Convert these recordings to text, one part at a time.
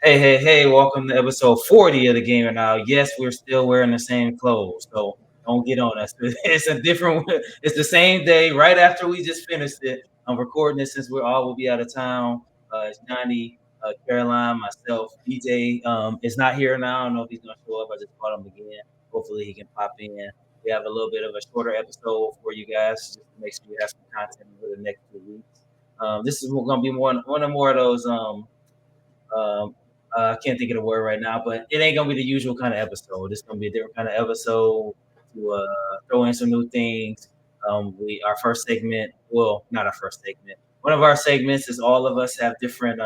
Hey, hey, hey, welcome to episode 40 of the Gamer Now. Yes, we're still wearing the same clothes, so don't get on us. It's a different, it's the same day right after we just finished it. I'm recording this since we're all will be out of town. It's Johnny, Caroline, myself, DJ is not here now. I don't know if he's going to show up. I just called him again. Hopefully he can pop in. We have a little bit of a shorter episode for you guys just to make sure we have some content over the next 2 weeks. This is going to be one of more of those um, I can't think of the word right now, but it ain't gonna be the usual kind of episode. It's gonna be a different kind of episode to throw in some new things. Our first segment, well, not our first segment. One of our segments is all of us have different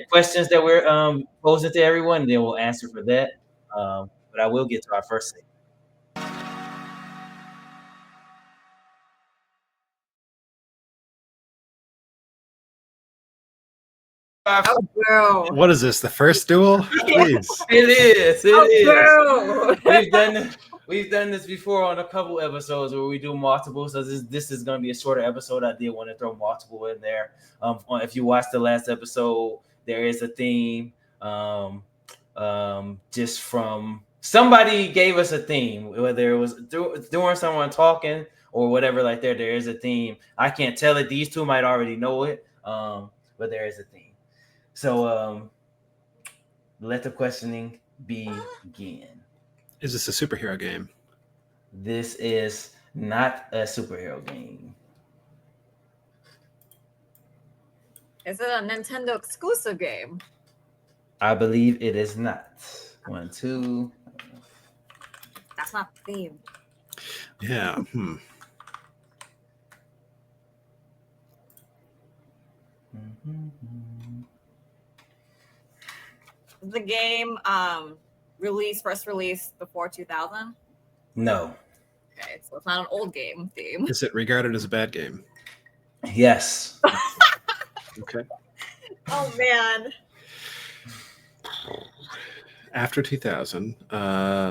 questions that we're posing to everyone, and then we'll answer for that. But I will get to our first segment. Oh, girl. What is this? The first duel? Please. It is. Oh, Girl. We've done this before on a couple episodes where we do multiple. So this is going to be a shorter episode. I did want to throw multiple in there. If you watched the last episode, there is a theme. Just from somebody gave us a theme, whether it was during someone talking or whatever. Like there is a theme. I can't tell it. These two might already know it. But there is a theme. So let the questioning begin. Is this a superhero game? This is not a superhero game. Is it a Nintendo exclusive game? I believe it is not. 1, 2. That's not the theme. Yeah. The game first released before 2000? No. Okay, so it's not an old game theme. Is it regarded as a bad game? Yes. Okay. Oh, man. After 2000,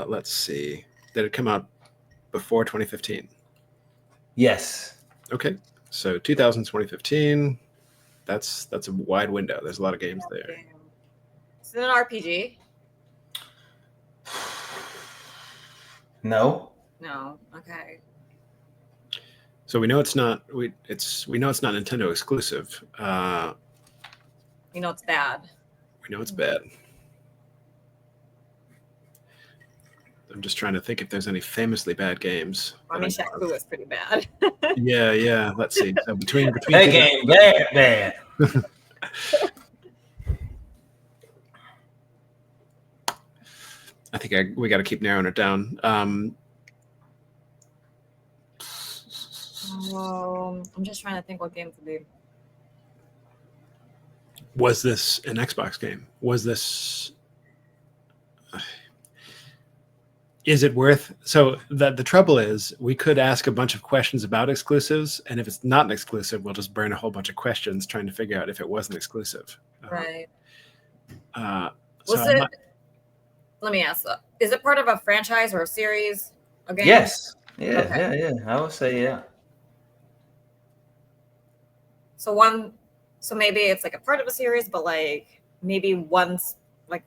let's see. Did it come out before 2015? Yes. Okay. So 2000, 2015, that's a wide window. There's a lot of games there. Is it an RPG? No. No. Okay. So we know it's not. We know it's not Nintendo exclusive. You know it's bad. We know it's bad. I'm just trying to think if there's any famously bad games. I mean, Shaq Fu is pretty bad. Yeah. Let's see. So between that game bad. I think we got to keep narrowing it down. I'm just trying to think what game to do. Was this an Xbox game? Was this? Is it worth? So the trouble is, we could ask a bunch of questions about exclusives, and if it's not an exclusive, we'll just burn a whole bunch of questions trying to figure out if it was an exclusive. Right. Was it? Let me ask. Is it part of a franchise or a series? A game? Yes. Yeah. Okay. Yeah. I would say yeah. So maybe it's like a part of a series, but like maybe once, like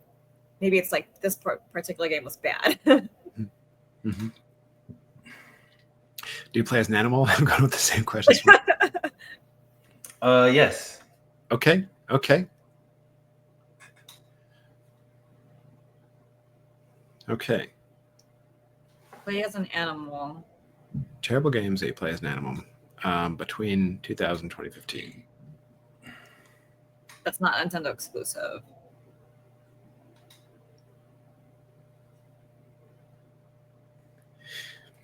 maybe it's like this particular game was bad. Mm-hmm. Do you play as an animal? I'm going with the same questions. Yes. Okay. Play as an animal. Terrible games that you play as an animal between 2000 and 2015. That's not Nintendo exclusive.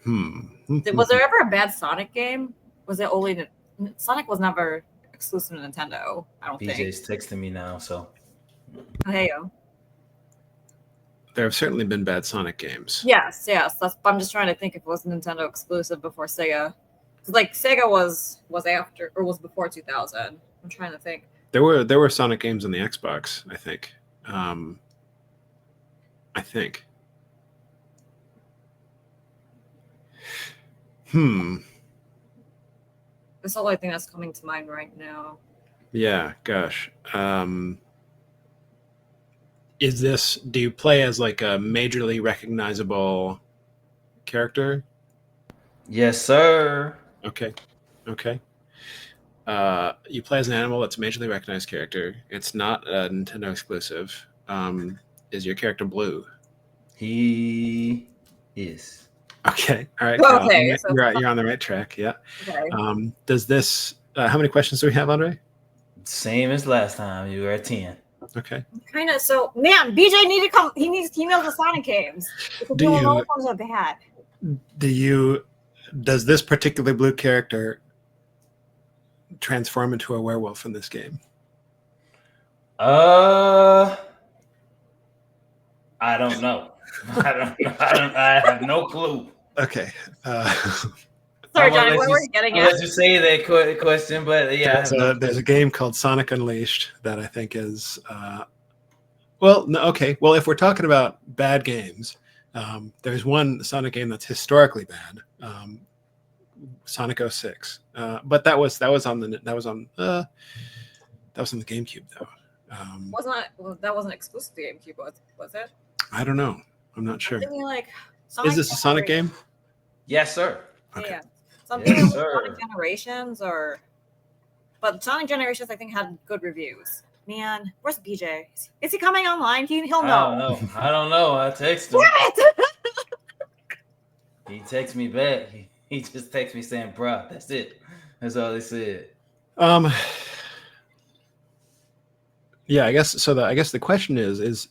Was there ever a bad Sonic game? Was it only Sonic was never exclusive to Nintendo? I don't think. BJ's texting me now, so. Oh, hey yo. There have certainly been bad Sonic games. Yes. I'm just trying to think if it was Nintendo exclusive before Sega, because like Sega was after or was before 2000. I'm trying to think. There were Sonic games on the Xbox, I think. That's the only thing that's coming to mind right now. Yeah, gosh. Do you play as like a majorly recognizable character? Yes, sir. Okay. You play as an animal that's a majorly recognized character. It's not a Nintendo exclusive. Is your character blue? He is. Okay. All right, Kyle. Okay, so You're on the right track. Yeah. okay. Does this? How many questions do we have, Andre? Same as last time. You were at 10. Okay. Kind of. So, man, BJ need to come. He knows the Sonic games. Because Do we don't know you- which ones are bad. Does this particular blue character transform into a werewolf in this game? I don't know. I have no clue. Okay. Sorry, I'm gonna Johnny, let what you- were you getting I'll at? let you say that question, but yeah, I have no there's a game called Sonic Unleashed that I think is well, no, okay. Well, if we're talking about bad games, there's one Sonic game that's historically bad, Sonic 06. But that was on the GameCube though. That wasn't exclusive to GameCube, was it? I don't know. I'm not sure. Something like Is this a Sonic game? Yes, sir. Okay. Yeah, something Yes, like sir. Sonic Generations but Sonic Generations I think had good reviews. Man, where's BJ? Is he coming online? He'll know. I don't know. I text him. Damn it! He texts me back. He just texts me saying, "Bruh, that's it." That's all he said. Yeah, I guess so. I guess the question is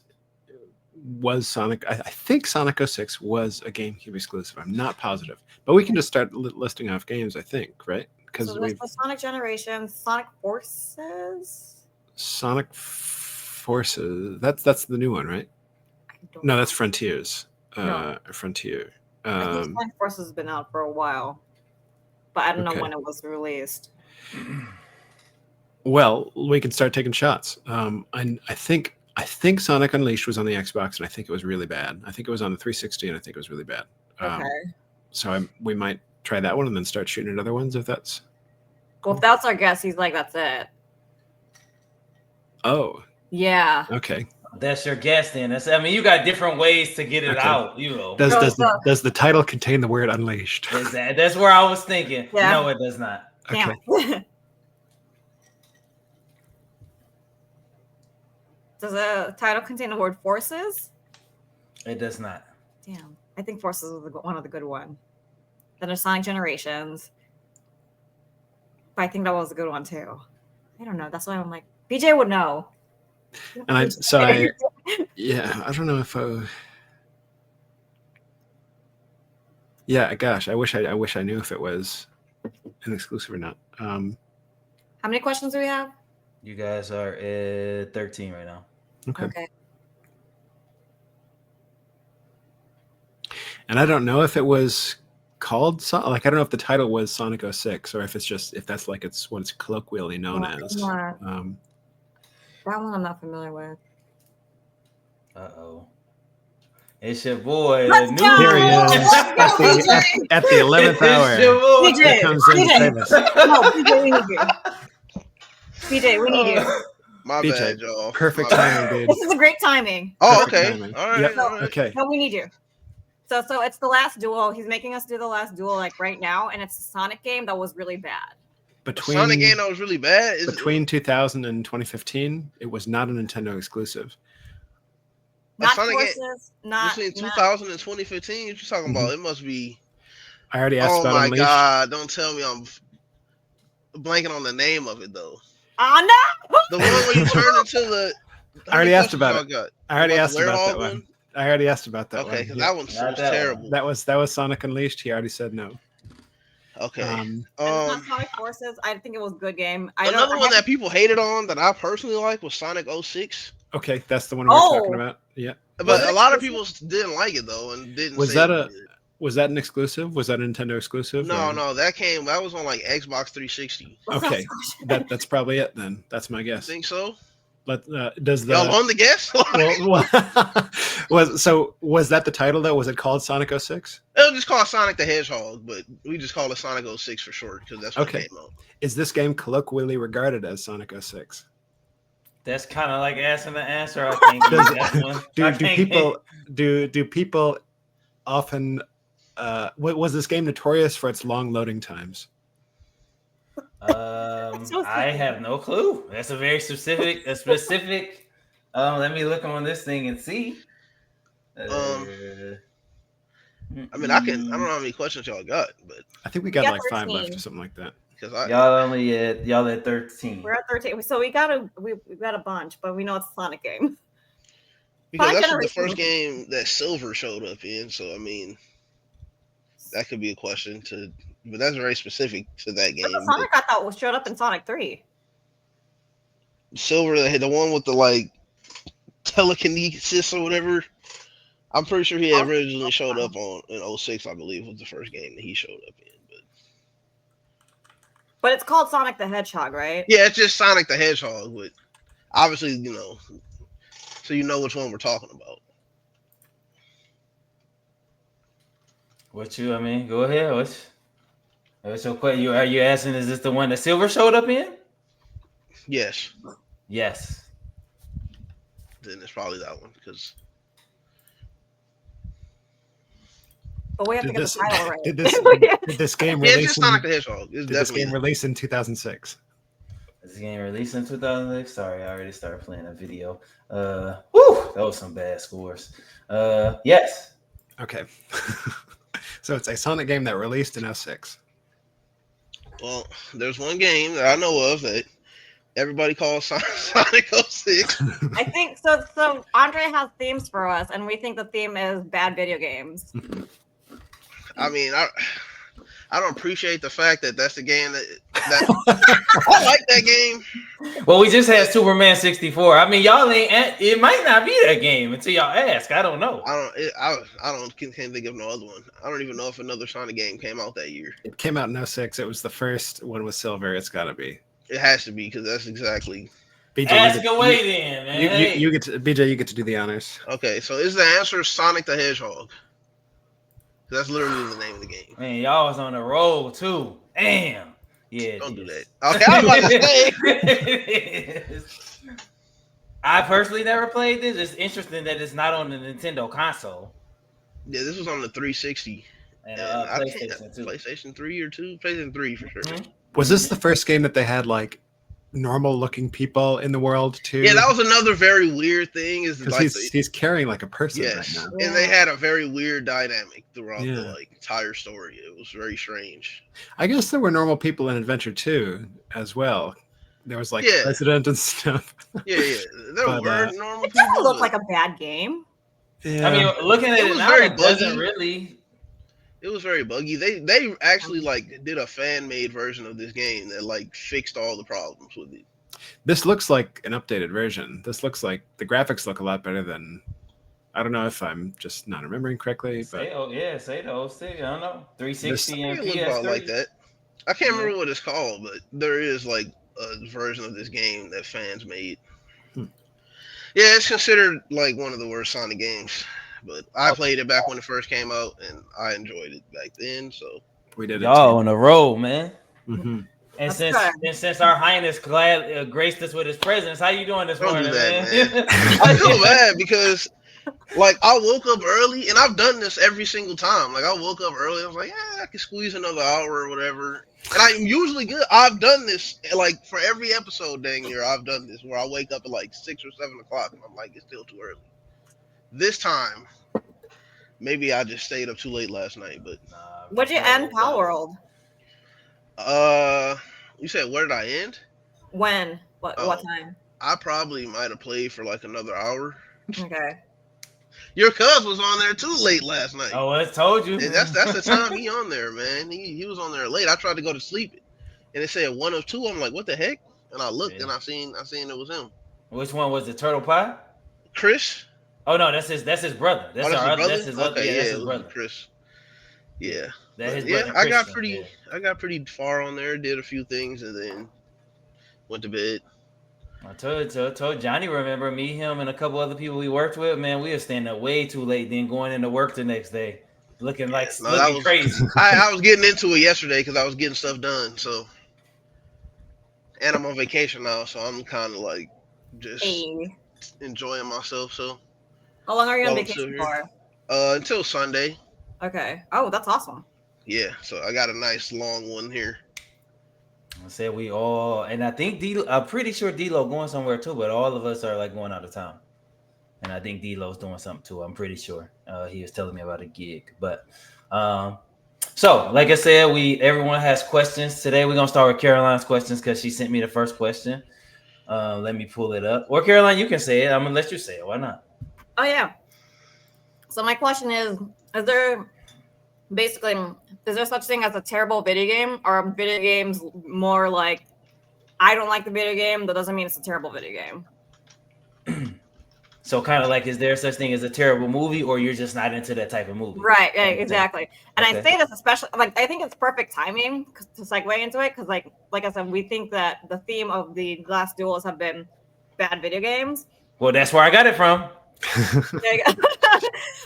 was Sonic? I think Sonic 06 was a GameCube exclusive. I'm not positive, but we can just start listing off games. I think, right? Because So there's the Sonic Generations, Sonic Forces. Sonic Forces. That's the new one, right? No, that's Frontiers. No. Frontier. I think Sonic Forces has been out for a while, but I don't know Okay. when it was released. Well, we can start taking shots. I think Sonic Unleashed was on the Xbox, and I think it was really bad. I think it was on the 360, and I think it was really bad. Okay. So we might try that one and then start shooting at other ones if that's. Well, if that's our guess, he's like, that's it. Oh, Yeah. okay. That's your guess, then. You got different ways to get it Okay. out. You know. Does the title contain the word unleashed? That's where I was thinking. Yeah. No, it does not. Okay. Damn. Does the title contain the word Forces? It does not. Damn. I think Forces was one of the good one. Then there's Sonic Generations. But I think that was a good one too. I don't know. That's why I'm like, BJ would know. And I don't know if yeah, gosh, I wish I knew if it was an exclusive or not. How many questions do we have? You guys are at 13 right now. Okay. And I don't know if it was called I don't know if the title was Sonic 06 or if that's like it's what it's colloquially known as. That one I'm not familiar with. Uh-oh. It's your boy. Let's go! Here he is at the 11th hour. It's your boy. BJ, He comes in to save us. No, BJ, we need you. BJ, we need you. My BJ, bad, y'all. perfect My bad. timing, dude. This is a great timing. Oh, Perfect okay. timing. All right. Yep. All right. Okay. No, we need you. So it's the Last Duel. He's making us do the Last Duel like right now, and it's a Sonic game that was really bad. Between Sonic game that was really bad. between 2000 and 2015, it was not a Nintendo exclusive. Not Sonic game Forces, not between 2000 and 2015. What you talking about? It must be. I already asked Oh about my Unleashed. god! Don't tell me I'm blanking on the name of it though. Oh no! The one where you turn into the. I already asked about it. Got? I already About asked the about that werewolf one. I already asked about that Okay, one. because Yeah. that one was Not that terrible. That was Sonic Unleashed. He already said no. Okay. And it's not Sonic Forces. I think it was a good game. Another one that people hated on that I personally like was Sonic 06. Okay, that's the one we were talking Oh. about. Yeah. But Was it a lot of exclusive? people didn't like it though, and didn't. Was say that it a- was good. Was that an exclusive? Was that a Nintendo exclusive? No, or- no, that was on like Xbox 360. Okay, that's probably it then. That's my guess. Think so? Does the Y'all on the guess? was that the title though? Was it called Sonic 06? It was just called Sonic the Hedgehog, but we just call it Sonic 06 for short because that's what Okay. it came out. Is this game colloquially regarded as Sonic 06? That's kind of like asking the answer. I can't give you that one. Do people often was this game notorious for its long loading times? I have no clue. That's a very specific. Let me look on this thing and see. I mean, I don't know how many questions y'all got, but I think we got like 5 13. left or something like that. because y'all at 13. We're at 13. So we got a bunch, but we know it's a Sonic game. because that's the first game that Silver showed up in. So I mean, that could be a question but that's very specific to that game. But Sonic I thought showed up in Sonic 3. Silver, the one with the like telekinesis or whatever. I'm pretty sure he originally showed up in 06, I believe, was the first game that he showed up in. But it's called Sonic the Hedgehog, right? Yeah, it's just Sonic the Hedgehog, but obviously, so you know which one we're talking about. Go ahead. What's your question? Are you asking, is this the one that Silver showed up in? Yes. Yes. Then it's probably that one, because... But we have to get the title right. Did this game Yeah, release? it's just Sonic the Hedgehog. Did this game release in 2006? This game released in 2006. Sorry, I already started playing a video. That was some bad scores. Yes. Okay. So it's a Sonic game that released in 06. Well, there's one game that I know of that everybody calls Sonic 06. I think so. So Andre has themes for us, and we think the theme is bad video games. I mean, I don't appreciate the fact that that's the game that I like that game. Well, we just had Superman 64. I mean, y'all ain't. It might not be that game until y'all ask. I don't know. Can't think of no other one. I don't even know if another Sonic game came out that year. It came out in 06. It was the first one with Silver. It's got to be. It has to be, because that's exactly. BJ, ask away then, man. You get to BJ. You get to do the honors. Okay, so is the answer Sonic the Hedgehog? That's literally the name of the game. Man, y'all was on the roll too. Damn. Yeah. Don't do that. Okay, I was about to say. I personally never played this. It's interesting that it's not on the Nintendo console. Yeah, this was on the 360. And PlayStation 2. PlayStation 3 or 2? PlayStation 3 for sure. Mm-hmm. Was this the first game that they had like normal looking people in the world too? Yeah, that was another very weird thing. Is like he's carrying like a person right now. And they had a very weird dynamic throughout the entire story. It was very strange. I guess there were normal people in Adventure 2 as well. There was like president and stuff. Yeah. There were normal people. It doesn't look like a bad game. Yeah. I mean, looking at it now, it doesn't really. It was very buggy. They actually like did a fan made version of this game that like fixed all the problems with it. This looks like an updated version. This looks like the graphics look a lot better than. I don't know if I'm just not remembering correctly, but say the 06. I don't know. 360 and PS3 like that. I can't remember what it's called, but there is like a version of this game that fans made. Yeah, it's considered like one of the worst Sonic games. But I played it back when it first came out, and I enjoyed it back then. So we did. Y'all on the road, man. Mm-hmm. And since our Highness graced us with his presence, how you doing this morning, man? I feel bad because, like, I woke up early, and I've done this every single time. Like, I woke up early, I was like, I can squeeze another hour or whatever. And I'm usually good. I've done this, like, for every episode, dang near, I've done this, where I wake up at, like, 6 or 7 o'clock, and I'm like, it's still too early. This time, maybe I just stayed up too late last night, but... What'd you end Power World? You said, where did I end? When? What time? I probably might have played for, like, another hour. Okay. Your cuz was on there too late last night. Oh, I told you. And that's the time he on there, man. He was on there late. I tried to go to sleep, and it said 1 of 2. I'm like, what the heck? And I looked, and I seen it was him. Which one was it? Turtle Pie? Chris? Oh no, that's his brother. That's his brother. Chris. Yeah. Brother, I got pretty far on there, did a few things, and then went to bed. I told Johnny, remember me, him, and a couple other people we worked with, man, we were staying up way too late, then going into work the next day. Looking crazy. I was getting into it yesterday because I was getting stuff done, so. And I'm on vacation now, so I'm kind of like just Hey. enjoying myself. So How long are you on while I'm still vacation here, for? until Sunday. Okay. Oh, that's awesome. Yeah, so I got a nice long one here. I said we all, and I think I'm pretty sure D-Lo going somewhere too, but all of us are like going out of town. And I think D-Lo's doing something too. I'm pretty sure. He was telling me about a gig. But um, so like I said, everyone has questions. Today we're gonna start with Caroline's questions because she sent me the first question. Let me pull it up. Or Caroline, you can say it. I'm gonna let you say it. Why not? Oh yeah. So my question is there basically is there such thing as a terrible video game, or are video games more like I don't like the video game, that doesn't mean it's a terrible video game? So kind of like, is there such thing as a terrible movie, or you're just not into that type of movie? Right, Type of thing. exactly. And I Okay. say this especially like I think it's perfect timing to segue into it because like I said, we think that the theme of the last duels have been bad video games. Well, that's where I got it from. There you go.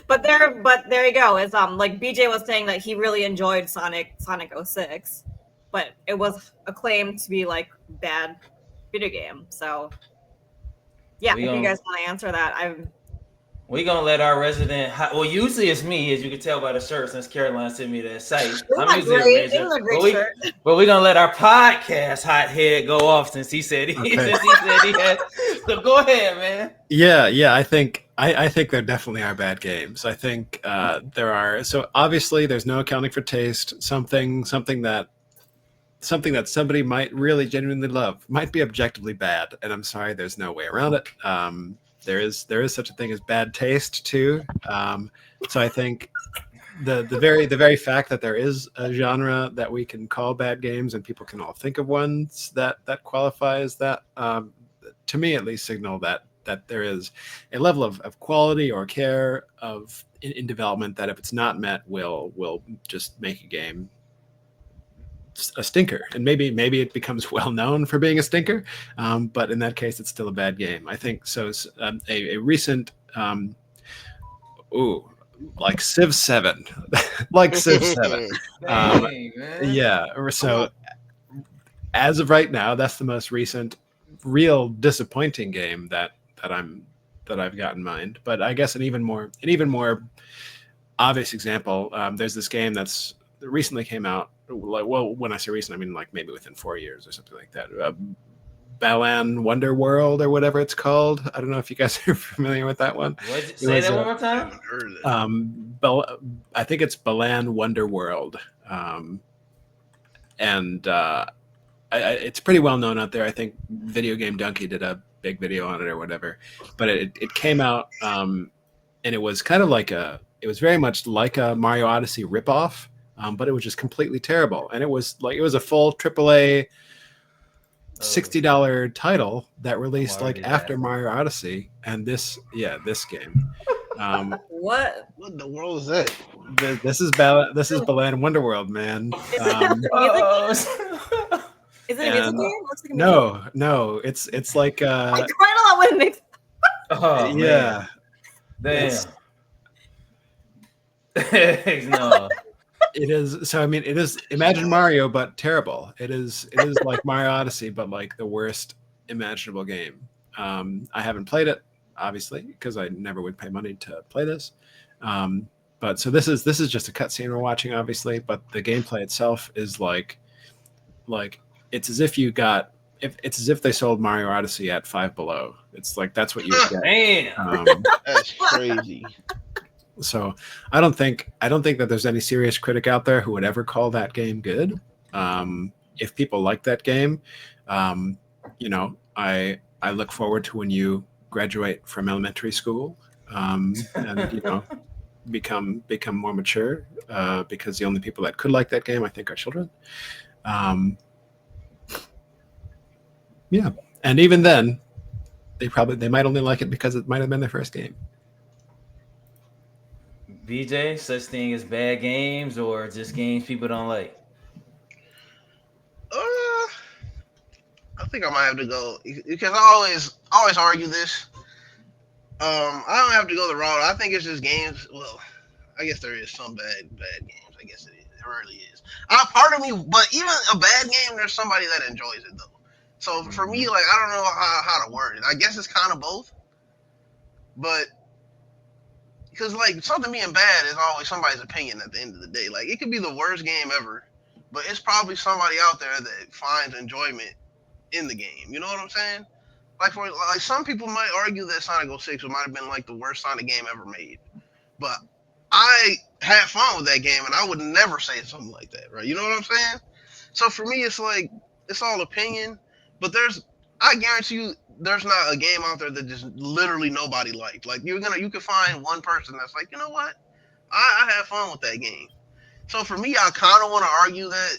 but there you go. It's like BJ was saying that he really enjoyed Sonic 06, but it was acclaimed to be like bad video game. So yeah, We if you gonna guys want to answer that, I'm we gonna let our resident. Well, usually it's me, as you can tell by the shirt, since Caroline sent me that site. Isn't I'm that usually a great? major, Isn't that a great shirt? but we're gonna let our podcast hot head go off since he said he Okay. since he said he had. So go ahead, man. Yeah. I think there definitely are bad games. I think there are. So obviously, there's no accounting for taste. Something that somebody might really genuinely love might be objectively bad, and I'm sorry, there's no way around it. There is such a thing as bad taste too. So I think the very fact that there is a genre that we can call bad games and people can all think of ones that qualify as that, to me at least, signal that there is a level of quality or care in development that if it's not met will just make a game a stinker. And maybe it becomes well known for being a stinker, but in that case it's still a bad game, I think. So a recent like Civ 7 like Civ 7. Dang, man. Yeah, so as of right now, that's the most recent real disappointing game that I've got in mind. But I guess an even more obvious example, there's this game that's recently came out. Like, well, when I say recent, I mean like maybe within 4 years or something like that. Balan Wonder World or whatever it's called. I don't know if you guys are familiar with that one. Say that one more I time. haven't heard of that. I think it's Balan Wonder World, and it's pretty well known out there. I think Video Game Donkey did a big video on it or whatever. But it came out, and it was kind of like it was very much like a Mario Odyssey ripoff, but it was just completely terrible. And it was a full AAA $60 title that released like after Mario Odyssey, and this game. what? What in the world is that? This is Balan Wonderworld, man. Is it a music game? Looks like a music game. No, it's like I quite a lot when it Oh yeah. man. Damn. No. It is. So I mean, it is. Imagine Mario, but terrible. It is like Mario Odyssey, but like the worst imaginable game. I haven't played it, obviously, because I never would pay money to play this. But so this is just a cutscene we're watching, obviously. But the gameplay itself is like it's as if it's as if they sold Mario Odyssey at Five Below. It's like that's what you would get. Damn. That's crazy. So I don't think that there's any serious critic out there who would ever call that game good. If people like that game, you know, I look forward to when you graduate from elementary school, and you know, become more mature, because the only people that could like that game, I think, are children. Yeah, and even then, they might only like it because it might have been their first game. BJ, such thing as bad games or just games people don't like? I think I might have to go because I always argue this. I don't have to go the route. I think it's just games. Well, I guess there is some bad games. I guess it is. It really is. Part of me, but even a bad game, there's somebody that enjoys it though. So for me, like, I don't know how to word it. I guess it's kind of both, but because like something being bad is always somebody's opinion at the end of the day. Like it could be the worst game ever, but it's probably somebody out there that finds enjoyment in the game. You know what I'm saying? Like for like some people might argue that Sonic 06 might have been like the worst Sonic game ever made, but I had fun with that game, and I would never say something like that, right? You know what I'm saying? So for me, it's like it's all opinion, but I guarantee you, there's not a game out there that just literally nobody liked. Like you can find one person that's like, you know what, I had fun with that game. So for me, I kind of want to argue that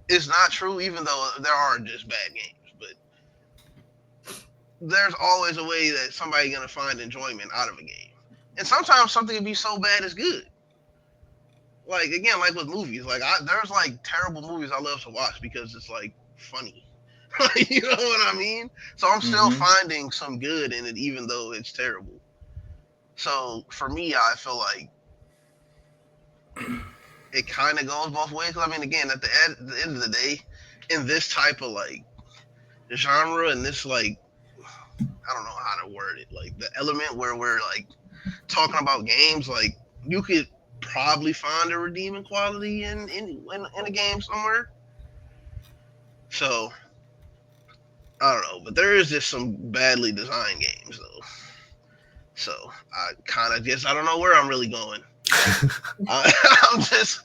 it's not true, even though there are just bad games, but there's always a way that somebody's gonna find enjoyment out of a game. And sometimes something can be so bad it's good. Like again, like with movies, like there's like terrible movies I love to watch because it's like funny. You know what I mean? So I'm still finding some good in it, even though it's terrible. So for me, I feel like it kind of goes both ways. 'Cause I mean, again, at the end of the day, in this type of like genre and this like I don't know how to word it, like the element where we're like talking about games, like you could probably find a redeeming quality in a game somewhere. So I don't know, but there is just some badly designed games though. So I kind of just I don't know where I'm really going. I, I'm just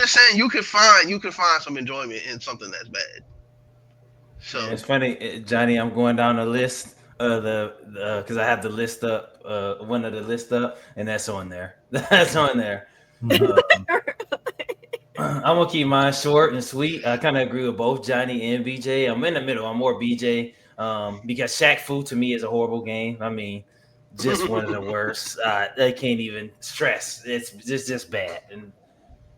saying you can find some enjoyment in something that's bad. So Yeah, it's funny, Johnny. I'm going down the list of the because I have the list up, one of the list up, and that's on there. That's on there. Um, I'm gonna keep mine short and sweet. I kind of agree with both Johnny and BJ. I'm in the middle. I'm more BJ because Shaq Fu to me is a horrible game. I mean, just one of the worst. I can't even stress. It's just bad and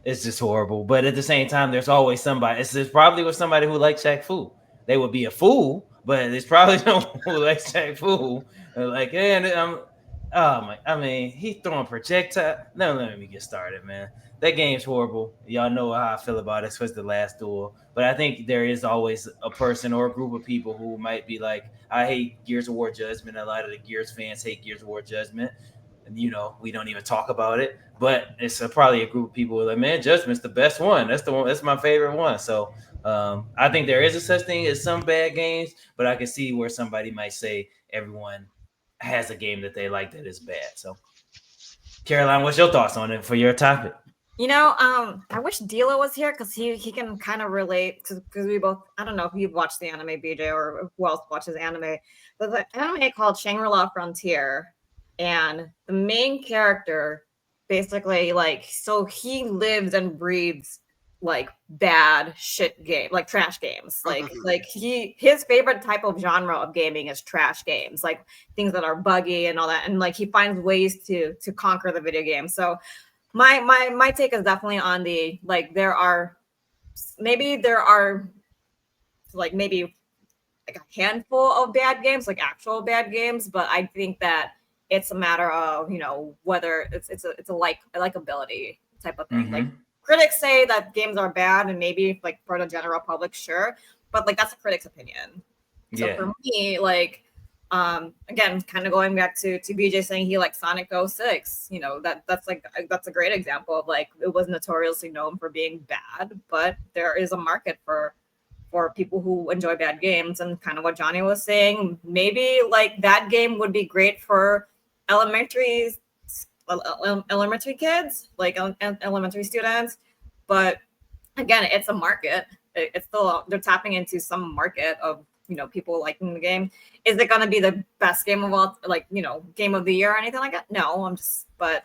it's just horrible. But at the same time, there's always somebody. It's probably with somebody who likes Shaq Fu. They would be a fool, but it's probably someone who likes Shaq Fu. Like, and oh my, I mean, he throwing projectile. No, let me get started, man. That game's horrible. Y'all know how I feel about it. It's the last duel. But I think there is always a person or a group of people who might be like, I hate Gears of War Judgment. A lot of the Gears fans hate Gears of War Judgment. And, we don't even talk about it. But it's probably a group of people like, man, Judgment's the best one. That's the one. That's my favorite one. So I think there is a such thing as some bad games, but I can see where somebody might say everyone has a game that they like that is bad. So, Caroline, what's your thoughts on it for your topic? I wish Dilo was here because he can kind of relate because we both. I don't know if you've watched the anime, BJ, or who else watches anime. But the anime called Shangri-La Frontier, and the main character basically so he lives and breathes like bad shit game, like trash games. His favorite type of genre of gaming is trash games, like things that are buggy and all that, and like he finds ways to conquer the video game. So my take is definitely on the there are maybe like a handful of bad games, like actual bad games, but I think that it's a matter of whether it's a likability type of thing. Like critics say that games are bad, and maybe like for the general public, sure, but like that's a critic's opinion. So Yeah. for me, again, kind of going back to BJ saying he liked Sonic 06, that's a great example of like it was notoriously known for being bad, but there is a market for people who enjoy bad games. And kind of what Johnny was saying, maybe like that game would be great for elementary kids, like elementary students, but again, it's a market. It's still they're tapping into some market of people liking the game. Is it going to be the best game of all, game of the year or anything like that? No, but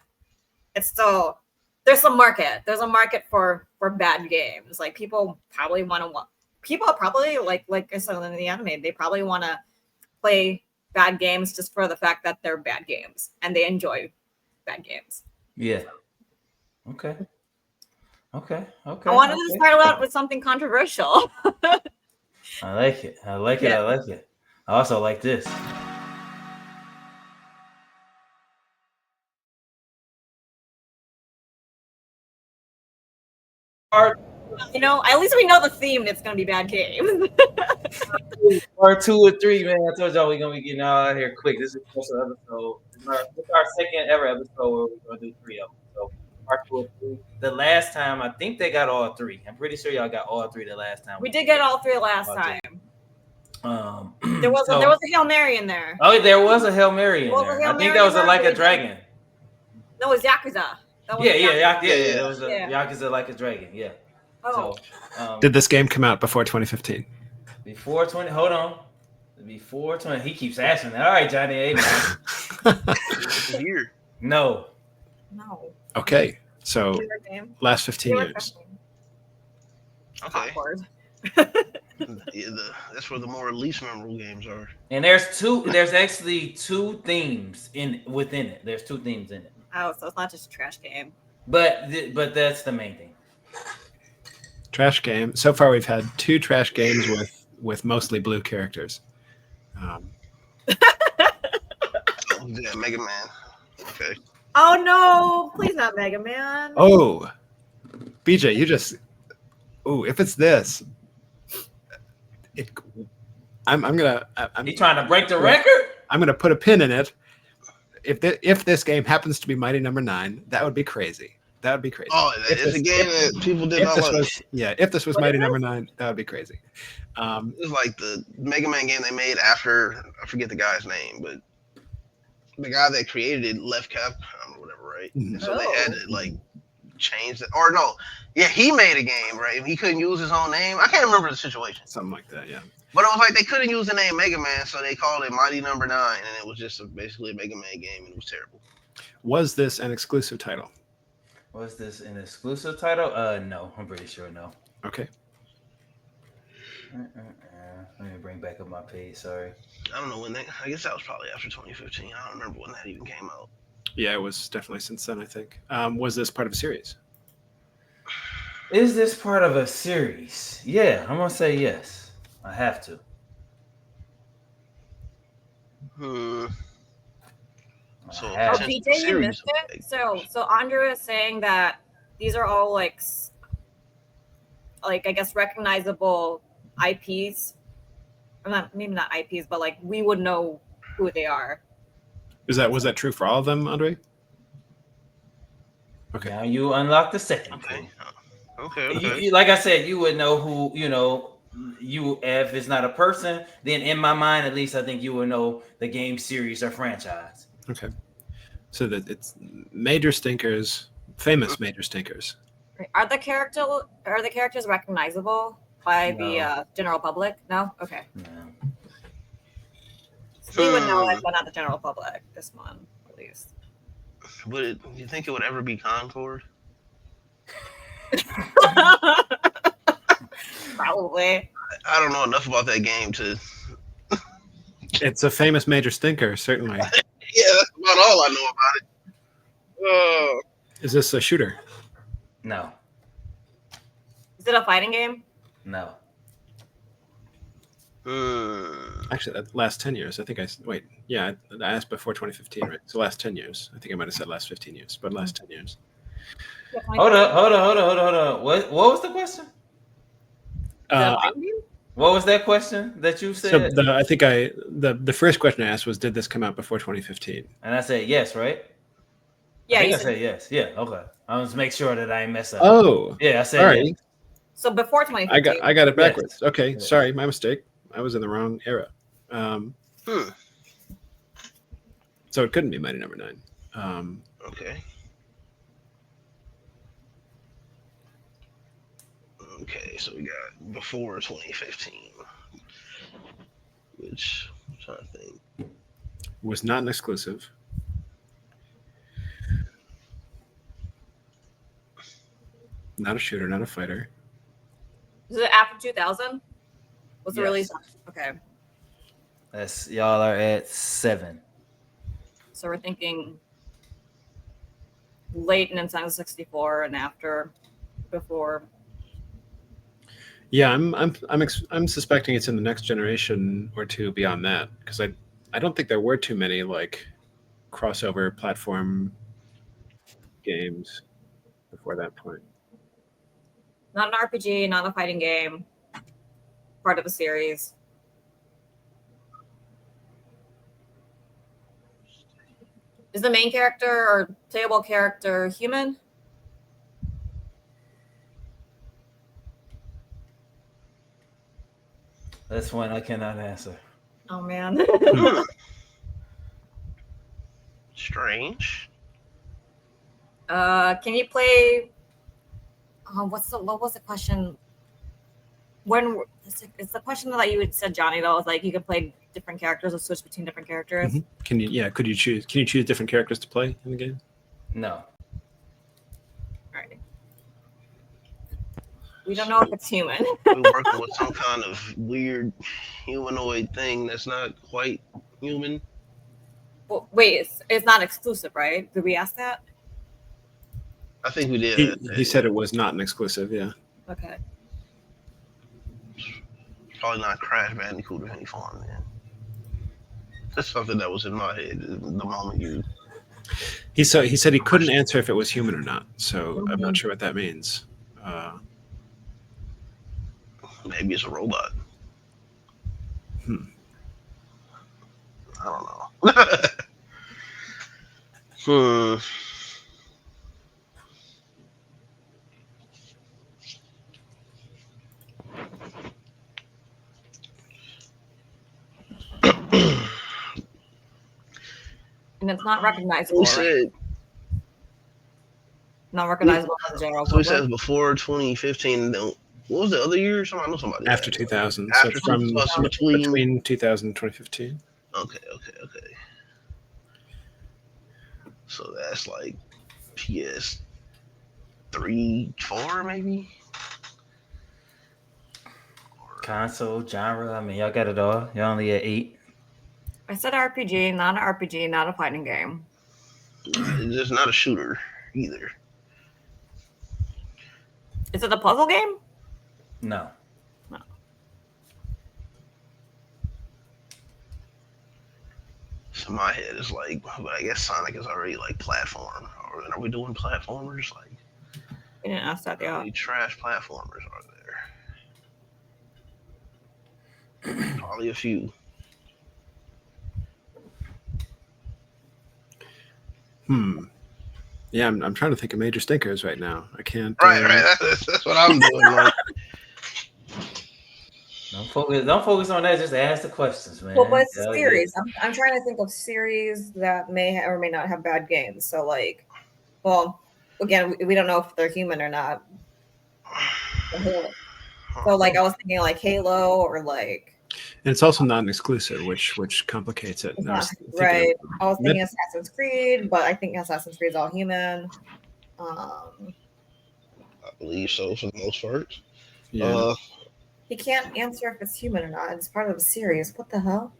it's still there's some market. There's a market for bad games. Like people probably like I said in the anime, they probably want to play bad games just for the fact that they're bad games and they enjoy bad games. Yeah. Okay. I wanted to start out with something controversial. I like it. I like it. Yeah. I like it. I also like this. You know, at least we know the theme. And it's gonna be bad game. Part 2 or 3, man. I told y'all we're gonna be getting out of here quick. This is a special episode. This is our second ever episode where we're gonna do 3 of them. So part 2 or 3. The last time, I think they got all 3. I'm pretty sure y'all got all 3 the last time. We did get all 3 last time. There was a Hail Mary in there. Oh, there was a Hail Mary in there. I think that was Like a Dragon. No, it was Yakuza. Yeah. That was Yakuza Like a Dragon. Yeah. Oh. So, did this game come out before 2015? Before 20. Hold on. Before 20. He keeps asking that. All right, Johnny. Hey, man. Here. No. Okay. So last 15 years. Okay. That's where the more least memorable games are. And there's actually 2 themes within it. There's 2 themes in it. Oh, so it's not just a trash game. But that's the main thing. Trash game. So far, we've had 2 trash games with mostly blue characters. Yeah, Mega Man. Okay. Oh no! Please not Mega Man. Oh, BJ, you just. Oh, if it's this, I'm gonna. You trying to break the record? I'm gonna put a pin in it. If this game happens to be Mighty Number 9, that would be crazy. That would be crazy. Oh, it's a game that people did not like. If this was Mighty Number 9, that would be crazy. It was like the Mega Man game they made after, I forget the guy's name, but the guy that created it left Capcom or whatever, right? And so they had to like change it. Or no, yeah, he made a game, right? He couldn't use his own name. I can't remember the situation. Something like that, yeah. But it was like they couldn't use the name Mega Man, so they called it Mighty Number 9, and it was just basically a Mega Man game, and it was terrible. Was this an exclusive title? Was this an exclusive title? No, I'm pretty sure no. Okay. Let me bring back up my page. Sorry. I don't know when that. I guess that was probably after 2015. I don't remember when that even came out. Yeah, it was definitely since then, I think. Was this part of a series? Is this part of a series? Yeah, I'm gonna say yes. I have to. So, BJ, you missed it. So Andrew is saying that these are all like I guess recognizable IPs. Maybe not IPs, but like we would know who they are. Was that true for all of them, Andre? Okay. Now you unlock the second. Okay. You, like I said, you would know who, you, if it's not a person, then in my mind, at least I think you would know the game series or franchise. Okay. So that it's major stinkers, famous major stinkers. Are the characters recognizable by the general public? No? Okay. No. So we would know it, but not the general public. This one, at least. Would you think it would ever be Concord? Probably. I don't know enough about that game to. It's a famous major stinker, certainly. Yeah, that's about all I know about it. Is this a shooter? No. Is it a fighting game? No. Actually, that last 10 years. I think I asked before 2015, right? So last 10 years. I think I might have said last 15 years, but last 10 years. Hold on. What was the question? What was that question that you said? So I think the first question I asked was, did this come out before 2015? And I said yes, right? Yeah, I said yes. Yeah, okay. I was to make sure that I didn't mess up. Oh, yeah, I said all right. yes. So before 2015. I got it backwards. Yes. Okay, Yes. sorry, my mistake. I was in the wrong era. So it couldn't be Mighty Number 9. Okay. Okay, so we got before 2015, which I'm trying to think. Was not an exclusive. Not a shooter, not a fighter. Is it after 2000? Was the Yes. release? Okay. That's y'all are at 7. So we're thinking late Nintendo 64 and after, before. Yeah, I'm suspecting it's in the next generation or two beyond that, because I don't think there were too many like crossover platform games before that point. Not an RPG, not a fighting game. Part of a series. Is the main character or playable character human? That's one I cannot answer. Oh man. Strange. Can you play? What was the question? When it's the question that you had said, Johnny. Though, was like you can play different characters or switch between different characters. Mhm. Can you? Yeah. Could you choose? Can you choose different characters to play in the game? No. Right. We don't know if it's human. We're working with some kind of weird humanoid thing that's not quite human. Well, wait, it's not exclusive, right? Did we ask that? I think we did. He said it was not an exclusive. Yeah. Okay. Probably not Crash Bandicoot of any form, man. That's something that was in my head the moment you. He said he couldn't answer if it was human or not. So I'm not sure what that means. Maybe it's a robot. Hmm. I don't know. And it's not recognizable. We said, not recognizable in the general so he public. says before 2015. What was the other year? I know somebody. After 2000. After so from 2000, between 2000 and 2015. Okay. So that's like PS3, 4, maybe. Console, genre. I mean, y'all got it all. Y'all only at 8. I said RPG, not an RPG, not a fighting game. It's just not a shooter either. Is it a puzzle game? No. So my head is like, but I guess Sonic is already like platform. Or are we doing platformers? Like, We didn't ask that how yet. many trash platformers are there? Probably a few. Yeah, I'm trying to think of major stinkers right now. I can't. Right. That's what I'm doing. Like, Don't focus on that. Just ask the questions, man. Well, but it's series. I'm trying to think of series that may or may not have bad games. So, like, well, again, we don't know if they're human or not. So, like, I was thinking like Halo or like. And it's also not an exclusive, which complicates it. Right. I was thinking Assassin's Creed, but I think Assassin's Creed is all human. I believe so for the most part. Yeah. He can't answer if it's human or not. It's part of a series. What the hell?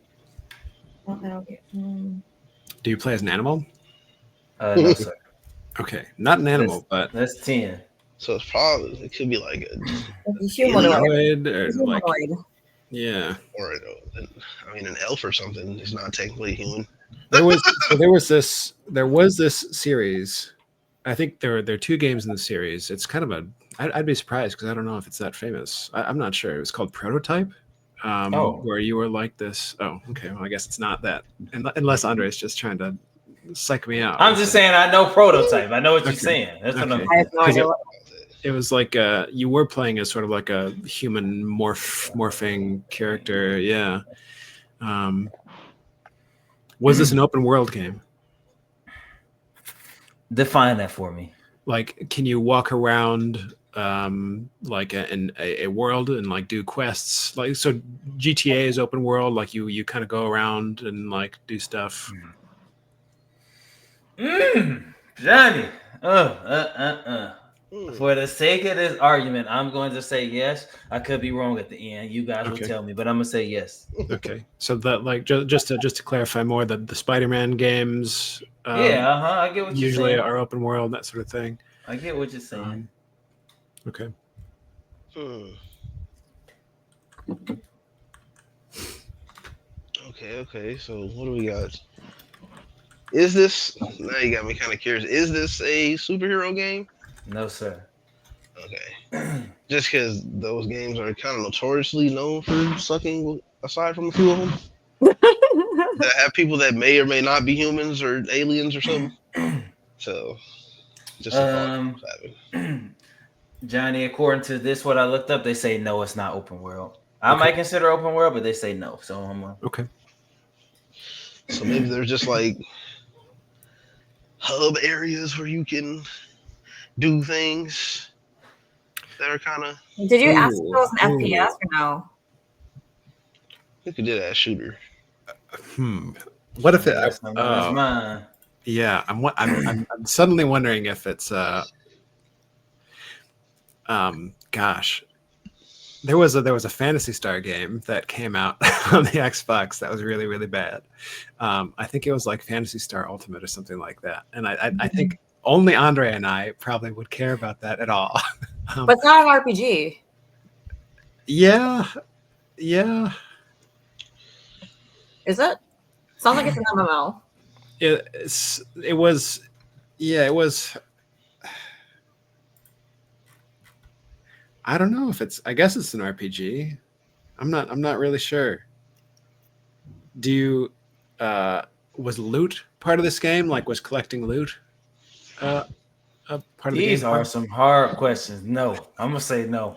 I don't get. Do you play as an animal? No, sir. Okay, not an animal, but that's 10. So it could be like a humanoid or like, humanoid. yeah. Or I mean, an elf or something is not technically human. There was this series. I think there are 2 games in the series. It's kind of I'd be surprised because I don't know if it's that famous. I'm not sure. It was called Prototype, where you were like this. Oh, okay. Well, I guess it's not that. Unless Andre is just trying to psych me out. I'm just saying I know Prototype. I know what you're saying. That's what I'm saying. It was like you were playing as sort of like a human morphing character. Yeah. Was this an open world game? Define that for me. Like, can you walk around like in a world and like do quests? Like, so GTA is open world. Like you kind of go around and like do stuff. Johnny. For the sake of this argument, I'm going to say yes. I could be wrong at the end. You guys will tell me, but I'm gonna say yes. Okay. So that like just to clarify more, that the Spider-Man games, I get what you're usually saying. are open world, that sort of thing. I get what you're saying. Okay. Okay. So what do we got? Is this, now you got me kind of curious, is this a superhero game? No, sir. Okay. just because those games are kind of notoriously known for sucking. Aside from a few of them, that have people that may or may not be humans or aliens or something. So, just a thought I Um, was having. Johnny, according to this, what I looked up, they say no, it's not open world. I Okay. might consider open world, but they say no. So Okay. So maybe there's just like hub areas where you can do things that are kind of. Did you ask if it was an Ooh. FPS or no? I think you did that shooter. What if it? that's mine. Yeah, I'm suddenly wondering if it's gosh, there was a Phantasy Star game that came out on the Xbox that was really really bad. I think it was like Phantasy Star Ultimate or something like that, and I think only Andre and I probably would care about that at all. But it's not an RPG. Yeah. Is it? Sounds like it's an MMO. It was. I don't know if it's. I guess it's an RPG. I'm not really sure. Do you? Was loot part of this game? Like, was collecting loot? A part of the game. These are some hard questions. No, I'm gonna say no.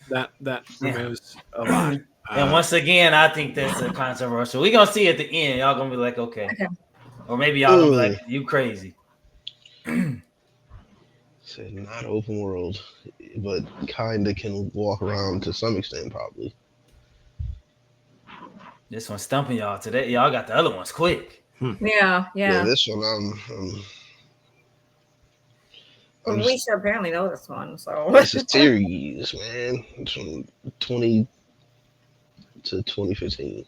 That removes a lot. And once again, I think that's a controversial. We're gonna see at the end. Y'all gonna be like, okay. Or maybe y'all gonna be like, you crazy. Said not open world, but kinda can walk around to some extent, probably. This one's stumping y'all today. Y'all got the other ones quick. Yeah. This one, We should apparently know this one. So this is series, man. It's from 20 to 2015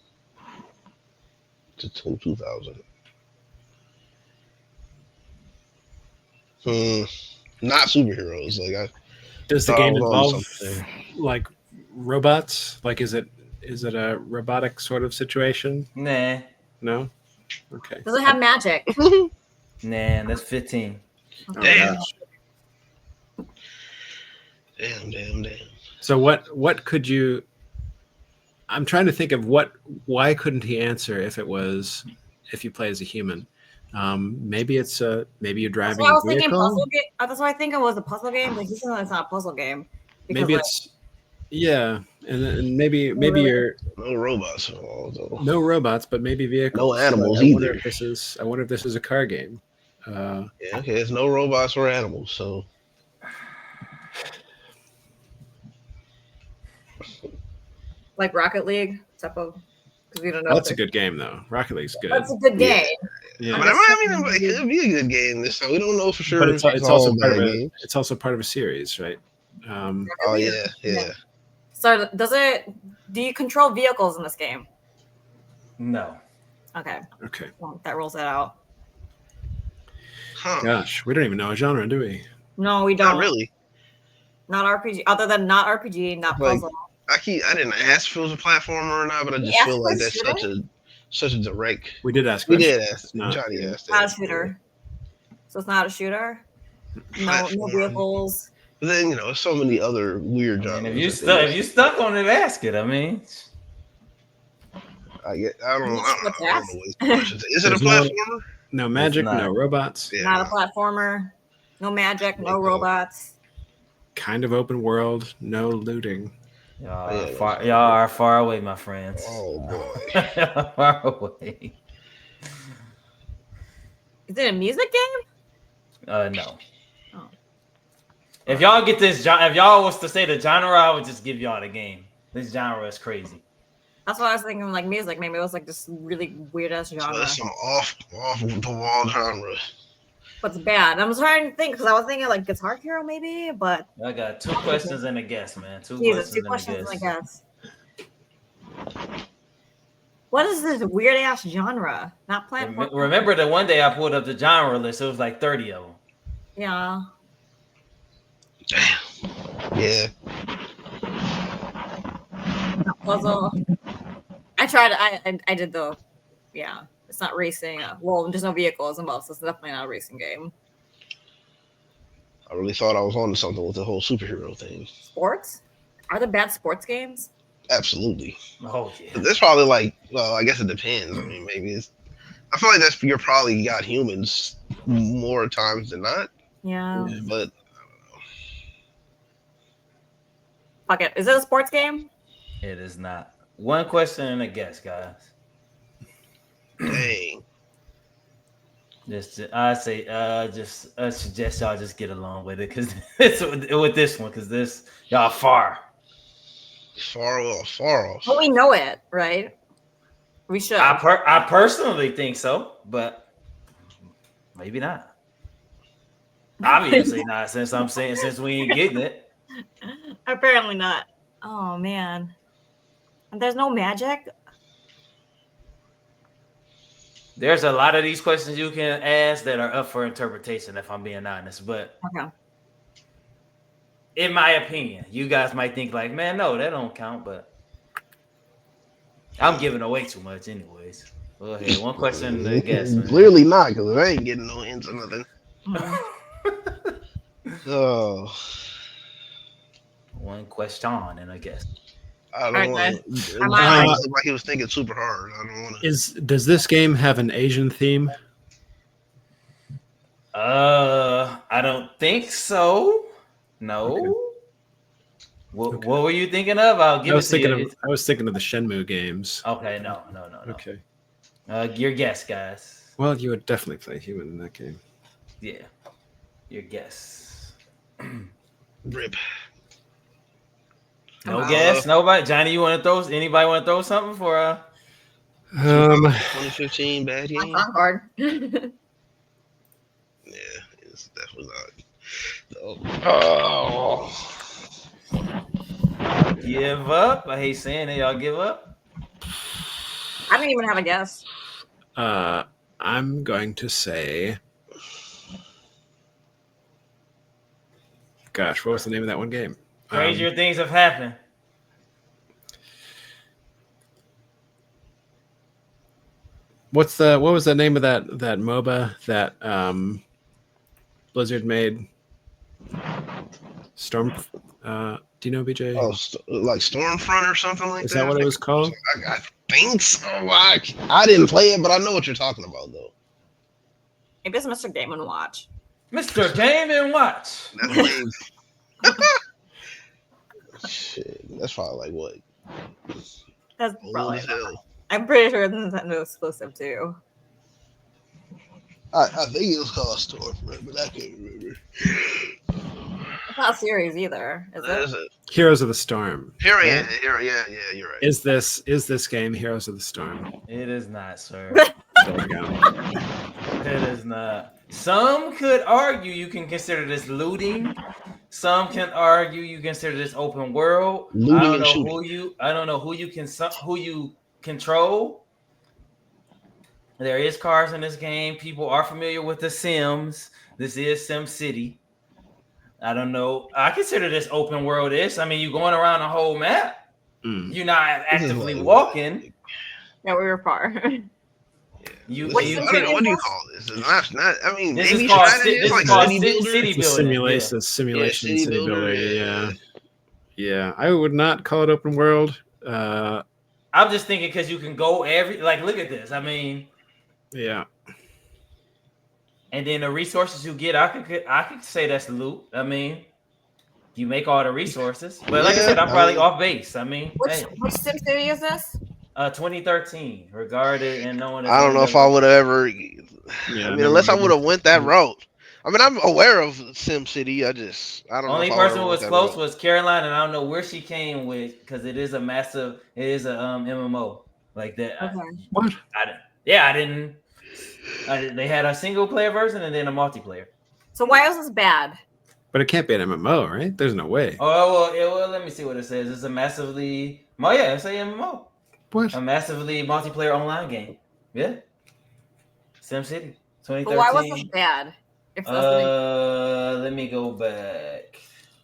to 2000. Not superheroes. Like does the game involve like robots? Like, is it a robotic sort of situation? Nah. No. Okay. Does it have magic? Nah, that's 15. Damn. Damn. So what could you? I'm trying to think of why couldn't he answer if you play as a human? Maybe it's maybe you're driving. I was thinking puzzle game. That's why I think it was a puzzle game, but he's saying it's not a puzzle game. Maybe it's and maybe you're no robots at all. Though. No robots, but maybe vehicles. No animals I either. Wonder if this is a car game. Yeah, okay. It's no robots or animals, so. Like Rocket League, except because we don't know. Oh, that's a good game, though. Rocket League's good. That's a good game. Yeah. But it could be a good game this time. We don't know for sure. But it's also part of it's also part of a series, right? Oh yeah. So do you control vehicles in this game? No. Okay. Well, that rules that out. Huh. Gosh, we don't even know a genre, do we? No, we don't. Not really. Not RPG. Other than not RPG, not puzzle. I didn't ask if it was a platformer or not, but I just feel like that's such a direct. We did ask. We did ask. Johnny asked. Not a shooter. So it's not a shooter. No vehicles. But then so many other weird genres. If you stuck on it, ask it. I mean, I don't know. Is it a platformer? No magic, no robots. Yeah. Not a platformer. No magic, no robots. Kind of open world, no looting. Y'all are far away, my friends. Oh boy, far away. Is it a music game? No. Oh. If y'all get this, if y'all was to say the genre, I would just give y'all the game. This genre is crazy. That's what I was thinking, like music. Maybe it was like this really weird ass genre. So that's some off the wall genre. What's bad? I'm trying to think because I was thinking like Guitar Hero maybe, but I got 2 questions and a guess, man. Two questions and a guess. What is this weird ass genre? Not platform. Remember that one day I pulled up the genre list. It was like 30 of them. Yeah. Damn. Yeah. Puzzle. I tried. I did the. Yeah. It's not racing. Well, there's no vehicles involved, so it's definitely not a racing game. I really thought I was on to something with the whole superhero thing. Sports? Are there bad sports games? Absolutely. Oh yeah. There's probably like, well, I guess it depends. I mean, maybe it's. I feel like you're probably got humans more times than not. Yeah. But Fuck it. Is it a sports game? It is not. One question and a guess, guys. dang, I say, just suggest y'all just get along with it because it's with this one because this y'all far. far off, far off. Well, we know it, right? We should. I personally think so, but maybe not. Obviously not, since we ain't getting it. Apparently not. Oh man. And there's no magic? There's a lot of these questions you can ask that are up for interpretation, if I'm being honest. But Okay. in my opinion, you guys might think like, man, no, that don't count, but I'm giving away too much anyways. Go ahead. One question and a guess. Man. Clearly not, because I ain't getting no hints or nothing. Mhm. Oh, One question and a guess. I don't Alright, want guys. to. I'm on. Like he was thinking super hard. I don't want to. Does this game have an Asian theme? I don't think so. No. Okay. What were you thinking of? I'll give I was it to thinking you. of the Shenmue games. Okay, no. Okay. Your guess, guys. Well, you would definitely play human in that game. Yeah. Your guess. Rip. No guess? Nobody? Johnny, you want to throw? Anybody want to throw something for 2015 bad game. That's not hard. Yeah, it's definitely not. Oh. give up? I hate saying it. Y'all give up? I don't even have a guess. I'm going to say, gosh, what was the name of that one game? Crazier things have happened. What was the name of that MOBA that Blizzard made? Storm. Do you know, BJ? Oh, like Stormfront or something like that. Is that what it was called? I think so. I didn't play it, but I know what you're talking about, though. Maybe it's Mr. Game & Watch. Mr. Game and Watch. That's lame. Shit, that's probably like what? That's Old probably. as hell. I'm pretty sure it's Nintendo exclusive too. I think it was called Stormfront, but I can't remember. It's not a series either, is That it? is it. Heroes of the Storm. Yeah, right? you're right. Is this game Heroes of the Storm? It is not, sir. There we go. It is not. Some could argue you can consider this looting. Some can argue you consider this open world. Looting I don't and know shooting. I don't know who you control. There is cars in this game. People are familiar with the Sims. This is Sim City. I don't know. I consider this open world-ish. I mean, you're going around the whole map. You're not actively walking. Yeah, we were far. What do you call this? It's not. I mean, This maybe is called strategy. this It's is like called city builder. city It's a building. simulation Yeah, city city builder. builder, Yeah. I would not call it open world. I'm just thinking because you can go look at this. I mean, Yeah. and then the resources you get, I could say that's loot. I mean, you make all the resources, but like I said, I'm probably off base. I mean, Which Sim City is this? 2013, regarded and known as. I don't know if I would have ever. Yeah, I mean, unless I would have went that route. I mean, I'm aware of Sim City. I don't know. Only if I person would've who went was that close route. was Caroline, and I don't know where she came with because it is a MMO like that. Okay. What? I didn't. They had a single player version and then a multiplayer. So why is this bad? But it can't be an MMO, right? There's no way. Oh well, let me see what it says. It's a massively. Oh yeah, it's a MMO. What? A massively multiplayer online game. Yeah. SimCity 2013. But why was this bad? If Let me go back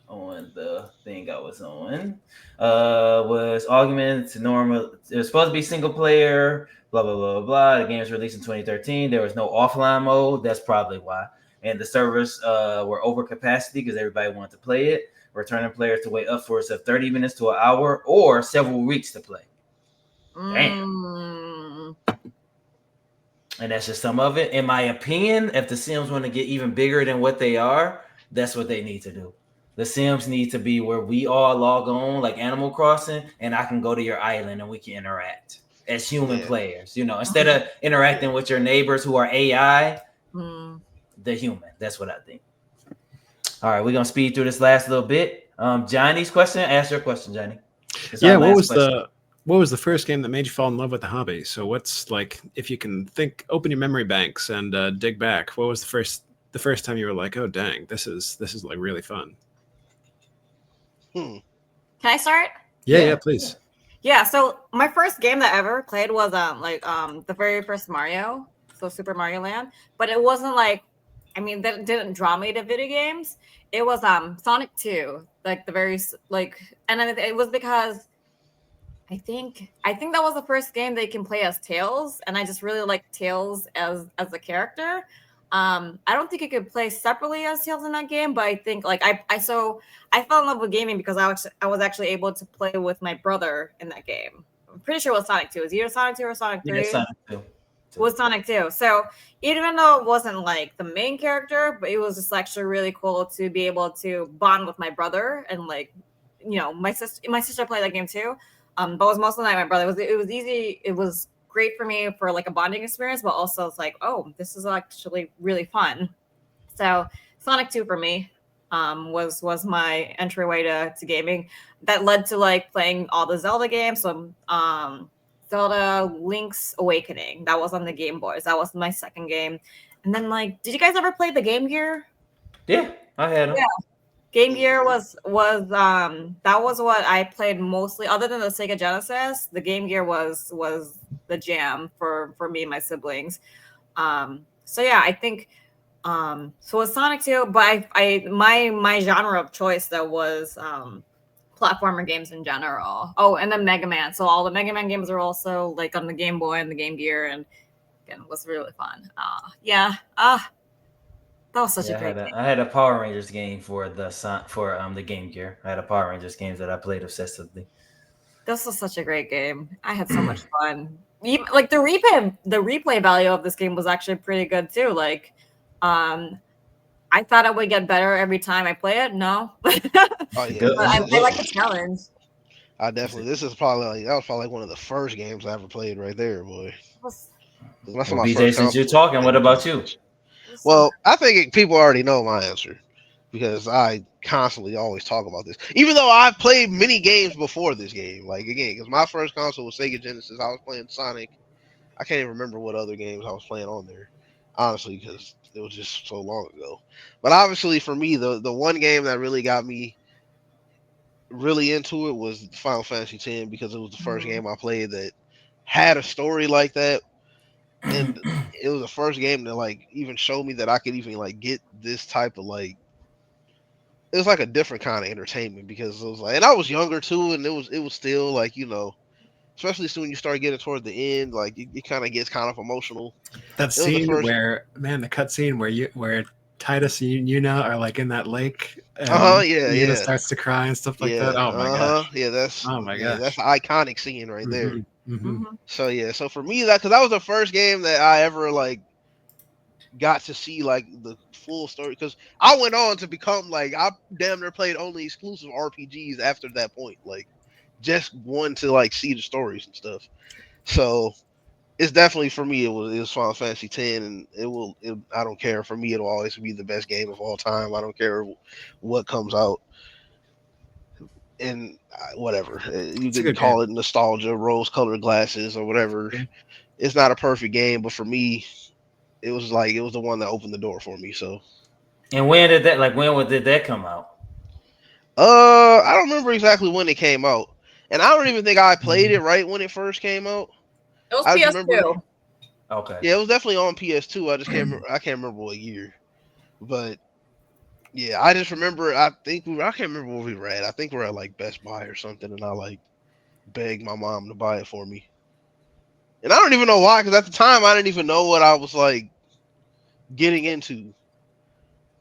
on the thing I was on. Was augmented to normal. It was supposed to be single player. Blah blah blah blah blah. The game was released in 2013. There was no offline mode. That's probably why. and the servers were over capacity because everybody wanted to play it, returning players to wait upwards of 30 minutes to an hour or several weeks to play. Damn. Mm. And that's just some of it. In my opinion, if the Sims want to get even bigger than what they are, that's what they need to do. The Sims need to be where we all log on, like Animal Crossing, and I can go to your island and we can interact as human players. Instead of interacting with your neighbors who are AI, the human. That's what I think. All right, we're gonna speed through this last little bit. Johnny's question. Ask your question, Johnny. Yeah, what was the first game that made you fall in love with the hobby? So what's like, if you can think, open your memory banks and dig back, what was the first time you were like, oh dang, this is like really fun? Can I start? Yeah, please. Yeah, so my first game that I ever played was the very first Mario, so Super Mario Land. But it wasn't like, that didn't draw me to video games. It was Sonic 2, like the very and then it was because I think that was the first game that you can play as Tails, and I just really like Tails as a character. I don't think you could play separately as Tails in that game, but I think like I fell in love with gaming because I was actually able to play with my brother in that game. I'm pretty sure it was Sonic 2. Is it either Sonic 2 or Sonic 3? Yeah, Sonic 2. It was Sonic 2. So even though it wasn't like the main character, but it was just actually really cool to be able to bond with my brother and my sister played that game too. But it was mostly like my brother. It was easy. It was great for me for like a bonding experience, but also it's like, oh, this is actually really fun. So Sonic 2 for me was my entryway to gaming. That led to like playing all the Zelda games. So Zelda Link's Awakening. That was on the Game Boys. That was my second game. And then did you guys ever play the Game Gear? Yeah, I had them. Yeah. Game Gear was that was what I played mostly. Other than the Sega Genesis, the Game Gear was the jam for me and my siblings. So yeah, I think so with Sonic 2, but my genre of choice that was platformer games in general. Oh, and then Mega Man. So all the Mega Man games are also like on the Game Boy and the Game Gear, and again, it was really fun. That was such a great game. I had a Power Rangers game for the Game Gear. I had a Power Rangers games that I played obsessively. This was such a great game. I had so much fun. Even, like the replay value of this game was actually pretty good too. Like, I thought it would get better every time I play it. No, Oh yeah, but I like the challenge. I definitely. This is probably that was probably one of the first games I ever played right there, boy. Was, That's Well, my BJ, first since you're console. talking, what about you? Well, I think people already know my answer because I constantly always talk about this. Even though I've played many games before this game, like again, because my first console was Sega Genesis. I was playing Sonic. I can't even remember what other games I was playing on there, honestly, because it was just so long ago. But obviously, for me, the one game that really got me really into it was Final Fantasy X because it was the first game I played that had a story like that, and it was the first game that like even showed me that I could even like get this type of like it was like a different kind of entertainment because it was like, and I was younger too, and it was still like especially when you start getting toward the end, like it kind of gets kind of emotional. That scene where the cut scene where Titus and Yuna are like in that lake and Yuna starts to cry and stuff like that. Oh my gosh. Yeah, that's oh my gosh. That's an iconic scene right there. Mm-hmm. So for me that because that was the first game that I ever like got to see like the full story because I went on to become like I damn near played only exclusive RPGs after that point, like just one to like see the stories and stuff. So it's definitely for me. It was Final Fantasy X, and I don't care. For me, it'll always be the best game of all time. I don't care what comes out, and whatever you can call it nostalgia, rose-colored glasses, or whatever. Yeah. It's not a perfect game, but for me, it was the one that opened the door for me. So. And when did that come out? I don't remember exactly when it came out, and I don't even think I played it right when it first came out. It was PS2. Okay. Yeah, it was definitely on PS2. I just can't remember. I can't remember what year, but yeah, I just remember. I can't remember where we were at. I think we're at like Best Buy or something, and I like begged my mom to buy it for me. And I don't even know why, because at the time I didn't even know what I was like getting into.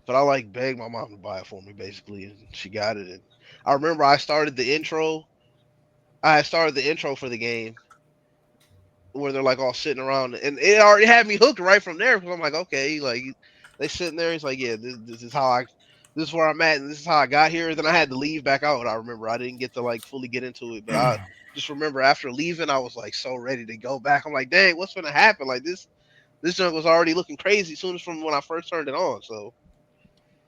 but I like begged my mom to buy it for me basically, and she got it. And I remember I started the intro. I had started the intro for the game where they're like all sitting around, and it already had me hooked right from there. Because I'm like, okay, like they sitting there. He's like, yeah, this is how this is where I'm at, and this is how I got here. Then I had to leave back out. I remember I didn't get to like fully get into it, but I just remember after leaving, I was like so ready to go back. I'm like, dang, what's gonna happen? Like this junk was already looking crazy as soon as from when I first turned it on. So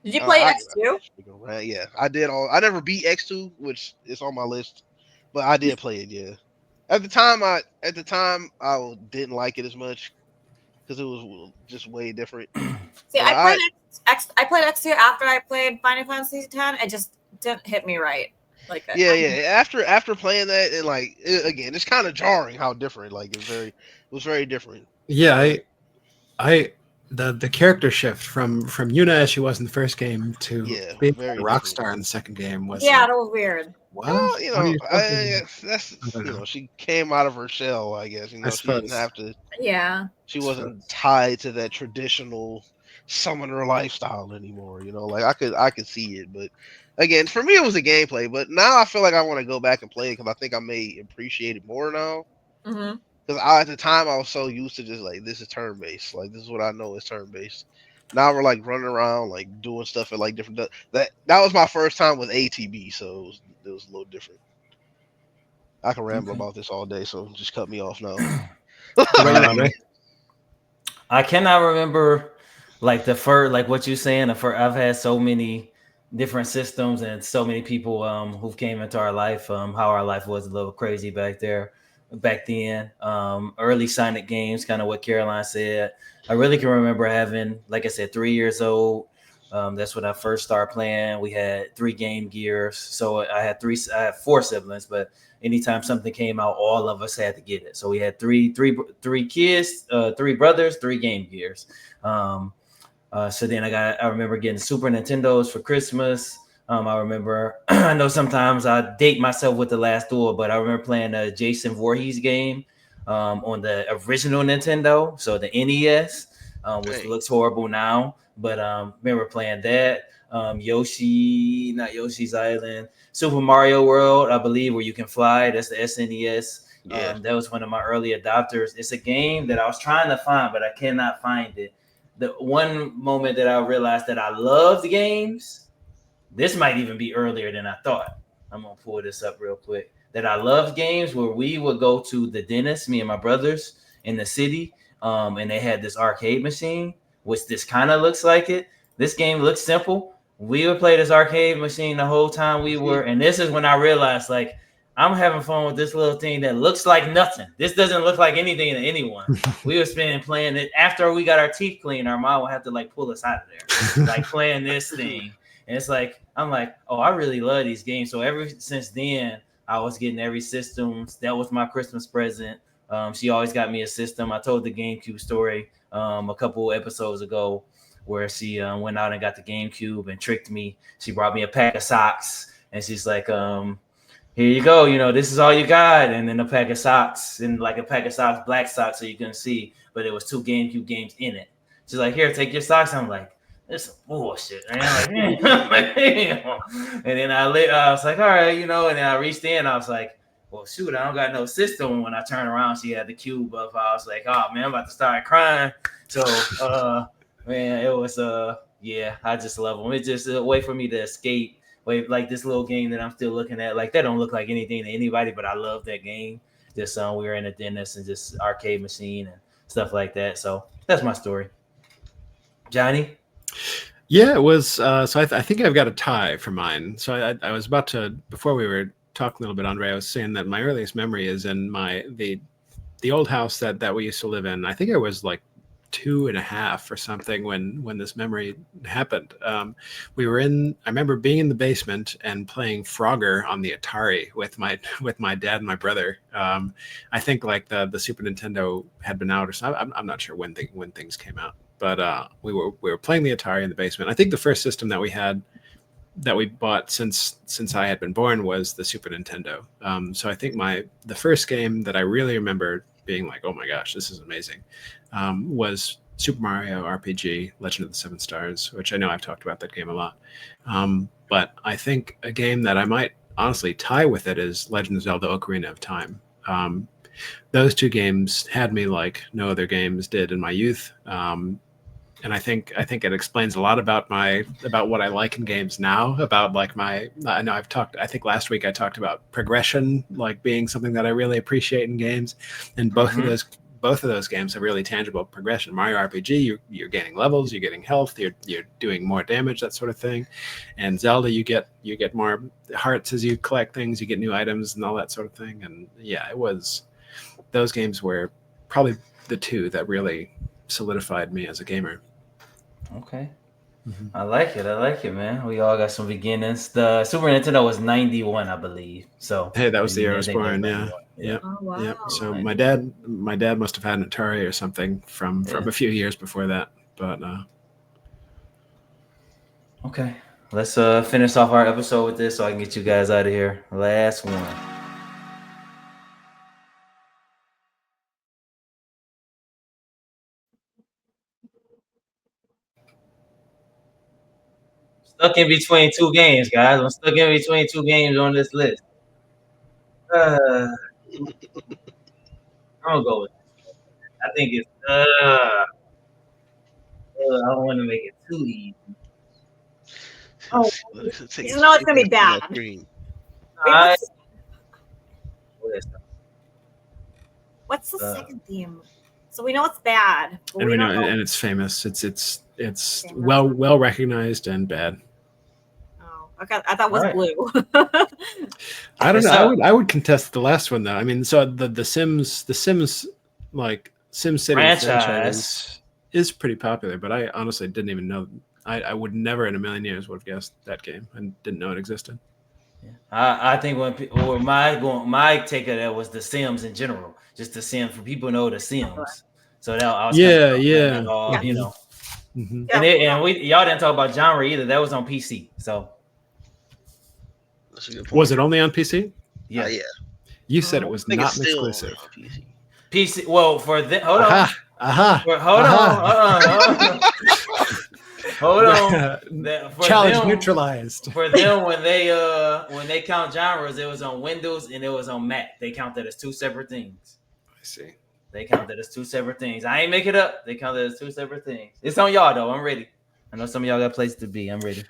Did you play I X2? yeah, I did all. I never beat X2, which is on my list, but I did play it. Yeah, at the time I didn't like it as much because it was just way different. See, But I played I played X2 after I played Final Fantasy X. It just didn't hit me right. Like yeah. After playing that, and like again, it's kind of jarring how different. Like it was very different. Yeah, But I the character shift from Yuna as she was in the first game to yeah, being very a rock different. star in the second game was yeah, like, that was weird. what? Well, you What are know, you talking? that's I don't know. she came out of her shell. I guess I she didn't suppose. have to. Yeah. She wasn't tied to that traditional summoner lifestyle anymore. Like I could see it, but again, for me it was the gameplay. But now I feel like I want to go back and play it because I think I may appreciate it more now. Mm-hmm. Because at the time I was so used to just like this is turn based, like this is what I know is turn based. Now we're like running around like doing stuff at like different. That was my first time with ATB, so it was a little different. I can ramble Okay. about this all day, so just cut me off now. What about you, Andre? I cannot remember like the first, like what you're saying. The first, I've had so many different systems and so many people who came into our life. How our life was a little crazy back then. Early Sonic games, kind of what Caroline said. I really can remember having, like I said, 3 years old. That's when I first started playing. We had 3 Game Gears, so I had 4 siblings, but anytime something came out, all of us had to get it. So we had three kids, 3 brothers, 3 Game Gears. So then I remember getting Super Nintendos for Christmas. I remember, I know sometimes I date myself with the Last Duel, but I remember playing a Jason Voorhees game on the original Nintendo, so the NES, which Dang. looks horrible now. But remember playing that. Not Yoshi's Island, Super Mario World, I believe, where you can fly. That's the SNES. Yeah. That was one of my early adopters. It's a game that I was trying to find, but I cannot find it. The one moment that I realized that I loved games, this might even be earlier than I thought. I'm gonna pull this up real quick. That I loved games where we would go to the dentist, me and my brothers in the city, and they had this arcade machine, which this kind of looks like it. This game looks simple. We would play this arcade machine the whole time we were, and this is when I realized, like, I'm having fun with this little thing that looks like nothing. This doesn't look like anything to anyone. We were spending playing it after we got our teeth cleaned. Our mom would have to like pull us out of there, like playing this thing. And it's like, I'm like, oh, I really love these games. So ever since then, I was getting every system. That was my Christmas present. She always got me a system. I told the GameCube story a couple episodes ago where she went out and got the GameCube and tricked me. She brought me a pack of socks and she's like, here you go. This is all you got. And then a pack of socks and like a pack of socks, black socks, so you couldn't see, but it was 2 GameCube games in it. She's like, here, take your socks. I'm like, this is bullshit, man. Like, and then I was like, all right, and then I reached in. I was like, well, shoot, I don't got no system. When I turned around, she had the cube up. I was like, oh man, I'm about to start crying. So, man, it was yeah, I just love them. It's just a way for me to escape. Like this little game that I'm still looking at. Like that don't look like anything to anybody, but I love that game. Just we were in a dentist and just arcade machine and stuff like that. So that's my story. Johnny. Yeah, it was. So I think I've got a tie for mine. So I was about to, before we were talking a little bit, Andre, I was saying that my earliest memory is in the old house that we used to live in. I think I was like 2.5 or something when this memory happened. We were I remember being in the basement and playing Frogger on the Atari with my dad and my brother. I think like the Super Nintendo had been out or something. I'm not sure when things came out. But we were playing the Atari in the basement. I think the first system that we had that we bought since I had been born was the Super Nintendo. So I think the first game that I really remember being like, oh my gosh, this is amazing, was Super Mario RPG, Legend of the Seven Stars, which I know I've talked about that game a lot. But I think a game that I might honestly tie with it is Legend of Zelda: Ocarina of Time. Those two games had me like no other games did in my youth. And I think it explains a lot about what I like in games now. About like I know I've talked. I think last week I talked about progression, like being something that I really appreciate in games, and both of those games have really tangible progression. Mario RPG, you're gaining levels, you're getting health, you're doing more damage, that sort of thing. And Zelda, you get more hearts as you collect things, you get new items and all that sort of thing. And yeah, those games were probably the two that really solidified me as a gamer. Okay. I like it, man. We all got some beginnings. The Super Nintendo was 91, I believe. So hey, that was the year I was think that born. was Yeah. 91. Yeah. Oh wow. Yep. So my dad must have had an Atari or something from a few years before that. But Okay. Let's finish off our episode with this so I can get you guys out of here. Last one. Stuck in between two games, guys. I'm stuck in between two games on this list. I'm gonna go with this. I think it's I don't want to make it too easy. Oh, Take you know it's gonna be bad. Screen. Wait, What is what's the second theme? So we know it's bad. But and we know, don't know. and it's famous. It's well recognized and bad. Oh, okay. I thought it was Right. blue. I don't It's know. up. I would contest the last one though. I mean, so the Sims like SimCity franchise is pretty popular, but I honestly didn't even know. I would never in a million years would have guessed that game and didn't know it existed. Yeah. I think my take of that was the Sims in general, just the Sims for people know the Sims. So that I was Yeah, letting yeah. it all, Yeah. you know. Mhm. Yeah. And y'all didn't talk about genre either. That was on PC. So That's a good point. Was it only on PC? yeah, Yeah. You said it was I think not it's an still exclusive. on PC. PC. Well, for the hold on, Aha. hold on. Hold on. Challenge neutralized. For them, when they count genres, it was on Windows and it was on Mac. They count that as two separate things. I see. They count that as two separate things. I ain't make it up. They count that as two separate things. It's on y'all though. I'm ready. I know some of y'all got places to be. I'm ready.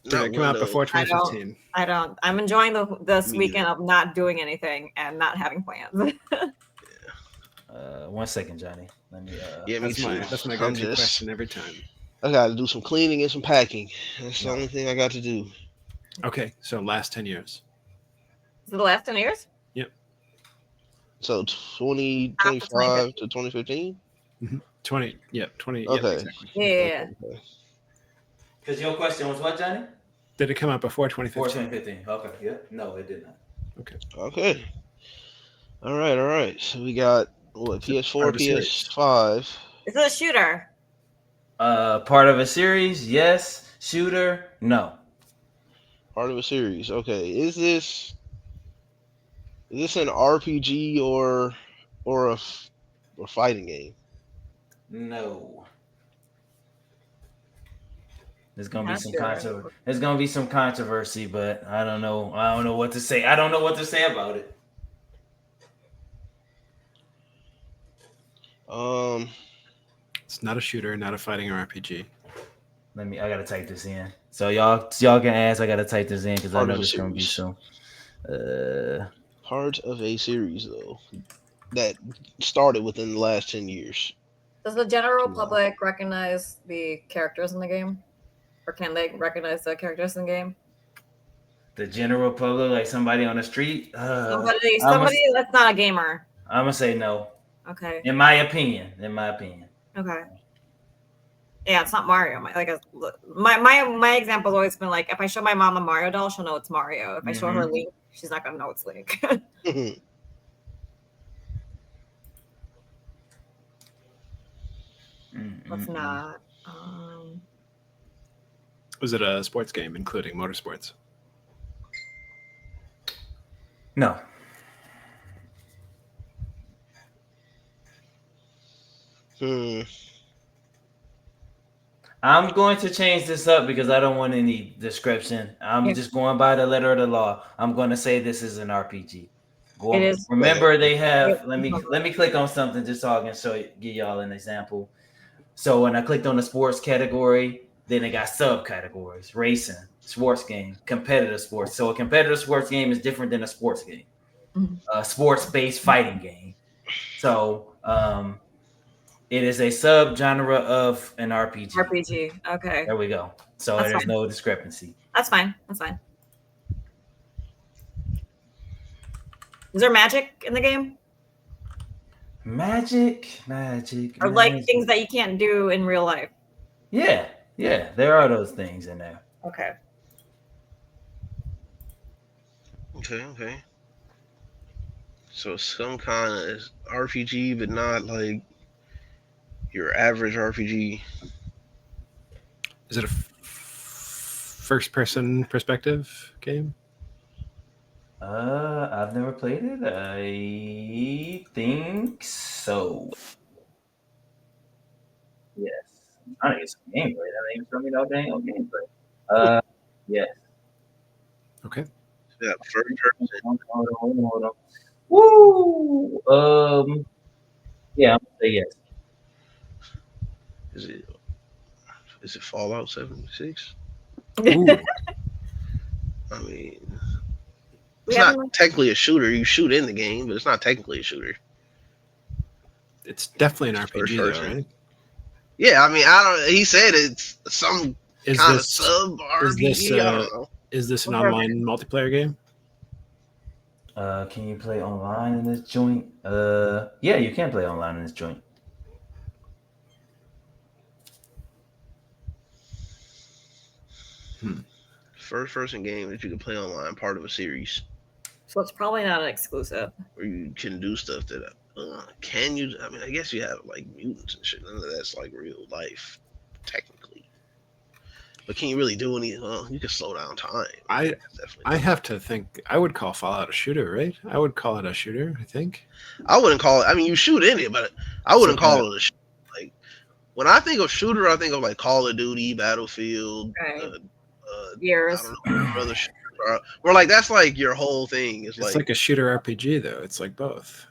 Did it come out before 2015? I don't. I'm enjoying this Me weekend of not doing anything and not having plans. 1 second, Johnny. Let me. Yeah, me too. That's my go-to question every time. I got to do some cleaning and some packing. That's the only thing I got to do. Okay, so last 10 years. Is it the last 10 years? Yep. So 2025 to 2015? 20. Yep, 20. Okay. Yep, exactly. Yeah. Okay. Because your question was what, Johnny? Did it come out before 2015? 2015. Okay. Yeah. No, it did not. Okay. All right. So we got what? PS4, PS5. Is it a shooter? Part of a series? Yes. Shooter? No. Part of a series. Okay. Is this an RPG or a fighting game? No. There's gonna be some controversy, but I don't know. I don't know what to say. I don't know what to say about it. It's not a shooter, not a fighting or RPG. I gotta type this in. So y'all can ask. I gotta type this in because I know there's gonna be some. Part of a series though that started within the last 10 years. Does the general public recognize the characters in the game? Or can they recognize the characters in the game? The general public, like somebody on the street. Somebody that's not a gamer. I'm gonna say no. Okay. In my opinion. Okay. Yeah, it's not Mario. My example's always been like, if I show my mom a Mario doll, she'll know it's Mario. If I show her Link, she's not gonna know it's Link. Let's not. Was it a sports game, including motorsports? No. I'm going to change this up because I don't want any description. I'm Yeah. just going by the letter of the law. I'm going to say this is an RPG. It Go. is. Remember, they have. It- Let me click on something just so I can give y'all an example. So when I clicked on the sports category, then it got subcategories: racing, sports game, competitive sports. So a competitive sports game is different than a sports game. Mhm. A sports-based fighting game. So it is a subgenre of an RPG. RPG. Okay. There we go. So That's there's fine. no discrepancy. That's fine. That's fine. Is there magic in the game? Magic. Or like things that you can't do in real life? Yeah, there are those things in there. Okay. Okay. So some kind of RPG, but not like your average RPG. Is it a first-person perspective game? I've never played it. I think so. Yes. I'm trying to get some gameplay. That ain't showing me no dang gameplay. Yes. Okay. Yeah, first person. Hold on. Woo! Yeah, I'm gonna say yes. Is it? Is it Fallout 76? Ooh. I mean, We it's haven't- not technically a shooter. You shoot in the game, but it's not technically a shooter. It's definitely an First RPG, though, person. right? Yeah, I mean, I don't. He said it's some Is kind of this sub is RPG. this, I don't know. is this an Okay. online multiplayer game? Can you play online in this joint? Yeah, you can play online in this joint. First person game that you can play online, part of a series So it's probably not an exclusive. where you can do stuff that can you? I mean, I guess you have like mutants and shit. None of that's like real life, technically. But can you really do any? Well, you can slow down time. I Definitely. have to think. I would call Fallout a shooter, right? I would call it a shooter. I think. I wouldn't call it. I mean, you shoot in it, but I wouldn't So, call it a like. When I think of shooter, I think of like Call of Duty, Battlefield. Right. I Years. don't know what other shooters are. Where like that's like your whole thing. It's It's like a shooter RPG, though. It's like both.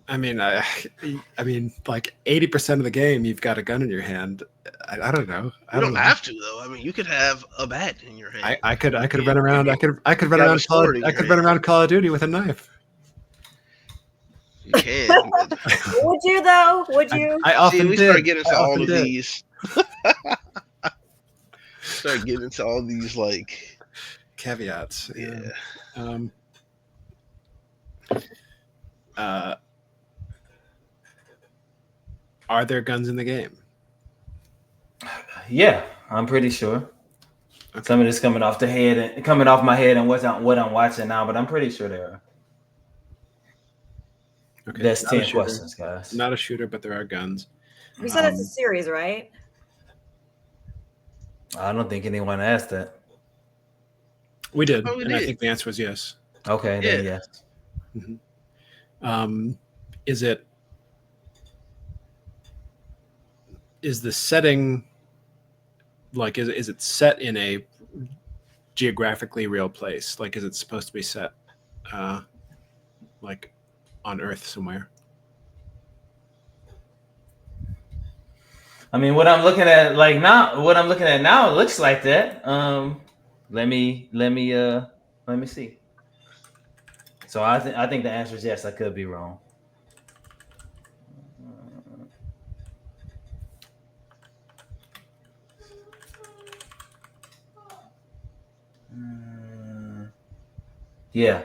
I mean, I mean, like 80% of the game, you've got a gun in your hand. I don't know. You don't have to though. I mean, you could have a bat in your hand. I could run around. I could run have a around. sword in I your could run hand. around Call of Duty with a knife. You can. But Would you though? Would you? I see, often we did. start getting into I all often of did. these. Start getting into all these like Caveats. yeah. Are there guns in the game? Yeah, I'm pretty sure. Okay. Some of this coming off my head and what I'm watching now, but I'm pretty sure there are. Okay. That's Not a 10 shooter. questions, guys. Not a shooter, but there are guns. We said it's a series, right? I don't think anyone asked that. We did, Oh, we and I did. think the answer was yes. Okay, then Yeah. yes. Is the setting like is it set in a geographically real place? Like, is it supposed to be set like on Earth somewhere? I mean, what I'm looking at now, it looks like that. Let me see. So I think the answer is yes. I could be wrong. Yeah.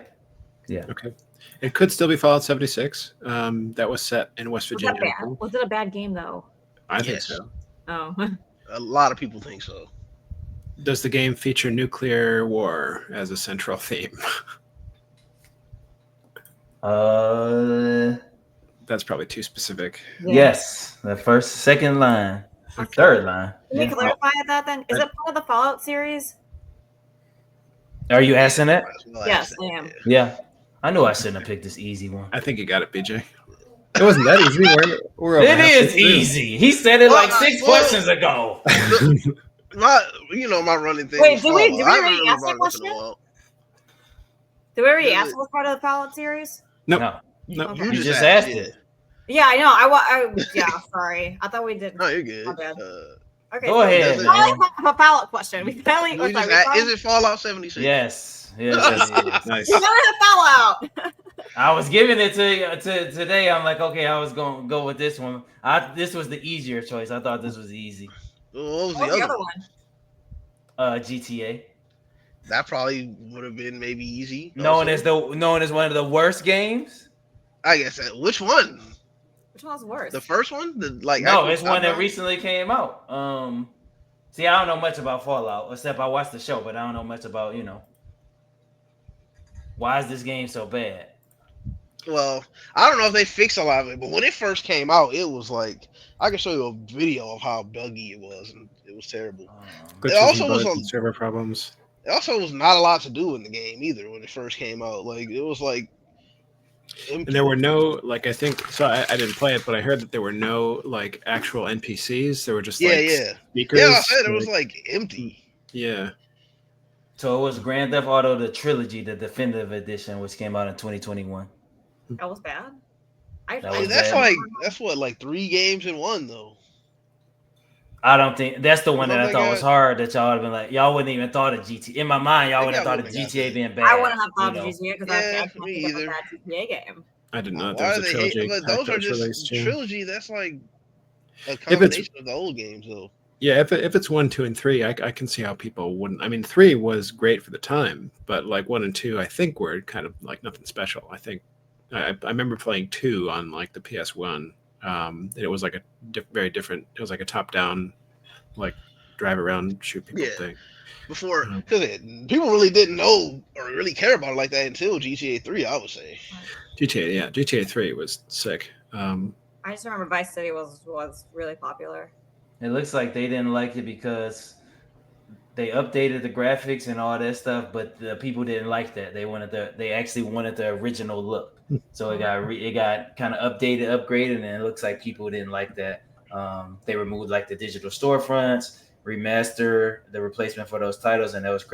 Okay. It could still be Fallout 76. That was set in West Was that Virginia. bad? Was it a bad game though? I think Yes. so. Oh. A lot of people think so. Does the game feature nuclear war as a central theme? That's probably too specific. Yes. The second line, Okay. third line. Can you Yeah. clarify that then? Is it part of the Fallout series? Are you asking that? Might as well Yes, ask I that, am. yeah. Yeah. I knew I shouldn't have picked this easy one. I think you got it, BJ. It wasn't that easy. We're over It halfway is through. easy. He said it like 6 questions ago. My running thing. Wait, was did we Fallout. I haven't already really ask brought that it up in a question? while. Did we already Does ask it- what was part of the Fallout series? Nope. No, Nope. You you just asked asked it. Yeah, I know. Yeah, sorry. I thought we did. No, you're good. My bad. Okay, Go so ahead, does it- finally man. have a Fallout question. We finally. we Or just sorry, we finally, is it Fallout 76? Yes, yes, it is. Nice. we finally have Fallout. I was giving it to you today. I'm like, okay, I was gonna go with this one. This was the easier choice. I thought this was easy. What was What was the other one? one? GTA, That probably would have been maybe easy. known also. as one of the worst games. I guess which one? Which one was worse? The first one? The No, actual it's one that top-down? recently came out. See, I don't know much about Fallout except I watched the show, but I don't know much about why is this game so bad. Well, I don't know if they fixed a lot of it, but when it first came out, it was like I can show you a video of how buggy it was, and it was terrible. Glitches also and was bugs a- and server problems. It also was not a lot to do in the game either when it first came out. Like it was like And there were no, like, I think, so I didn't play it, but I heard that there were no, like, actual NPCs. There were just, like, speakers. Yeah, I said it was like empty. Yeah. So it was Grand Theft Auto the trilogy, the definitive edition, which came out in 2021. That was bad. That I was mean, that's bad. that's what like 3 games in one though. I don't think that's the one You that know I thought they was got- hard. That y'all would have been like, y'all wouldn't even thought of GTA. In my mind, y'all They wouldn't have got thought of what they got GTA there. being bad. I wouldn't have thought you of know. GTA because Yeah, I can't me think of a either. bad GTA game. I didn't know that Why there do was a they hate? trilogy. But those pack that are was just released, too. trilogy. That's like a it's- combination of the old games though. Yeah, if it's 1, 2, and 3, I can see how people wouldn't. I mean, 3 was great for the time, but like 1 and 2, I think were kind of like nothing special. I think I remember playing 2 on like the PS1. And it was like a very different. It was like a top-down, like drive around, shoot people Yeah. thing. Before, Mhm. because people really didn't know or really care about it like that until GTA 3, I would say. GTA 3 was sick. I just remember Vice City was really popular. It looks like they didn't like it because they updated the graphics and all that stuff, but the people didn't like that. They actually wanted the original look. So it got kind of updated, upgraded, and it looks like people didn't like that. They removed like the digital storefronts, remaster the replacement for those titles, and that was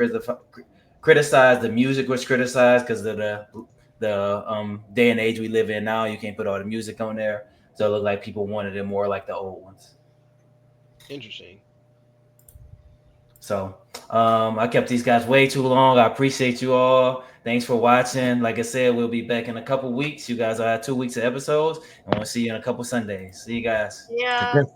criticized. The music was criticized because of the day and age we live in now. You can't put all the music on there, so it looked like people wanted it more like the old ones. Interesting. So I kept these guys way too long. I appreciate you all. Thanks for watching. Like I said, we'll be back in a couple weeks. You guys will have 2 weeks of episodes, and we'll see you in a couple Sundays. See you guys. Yeah. Take care.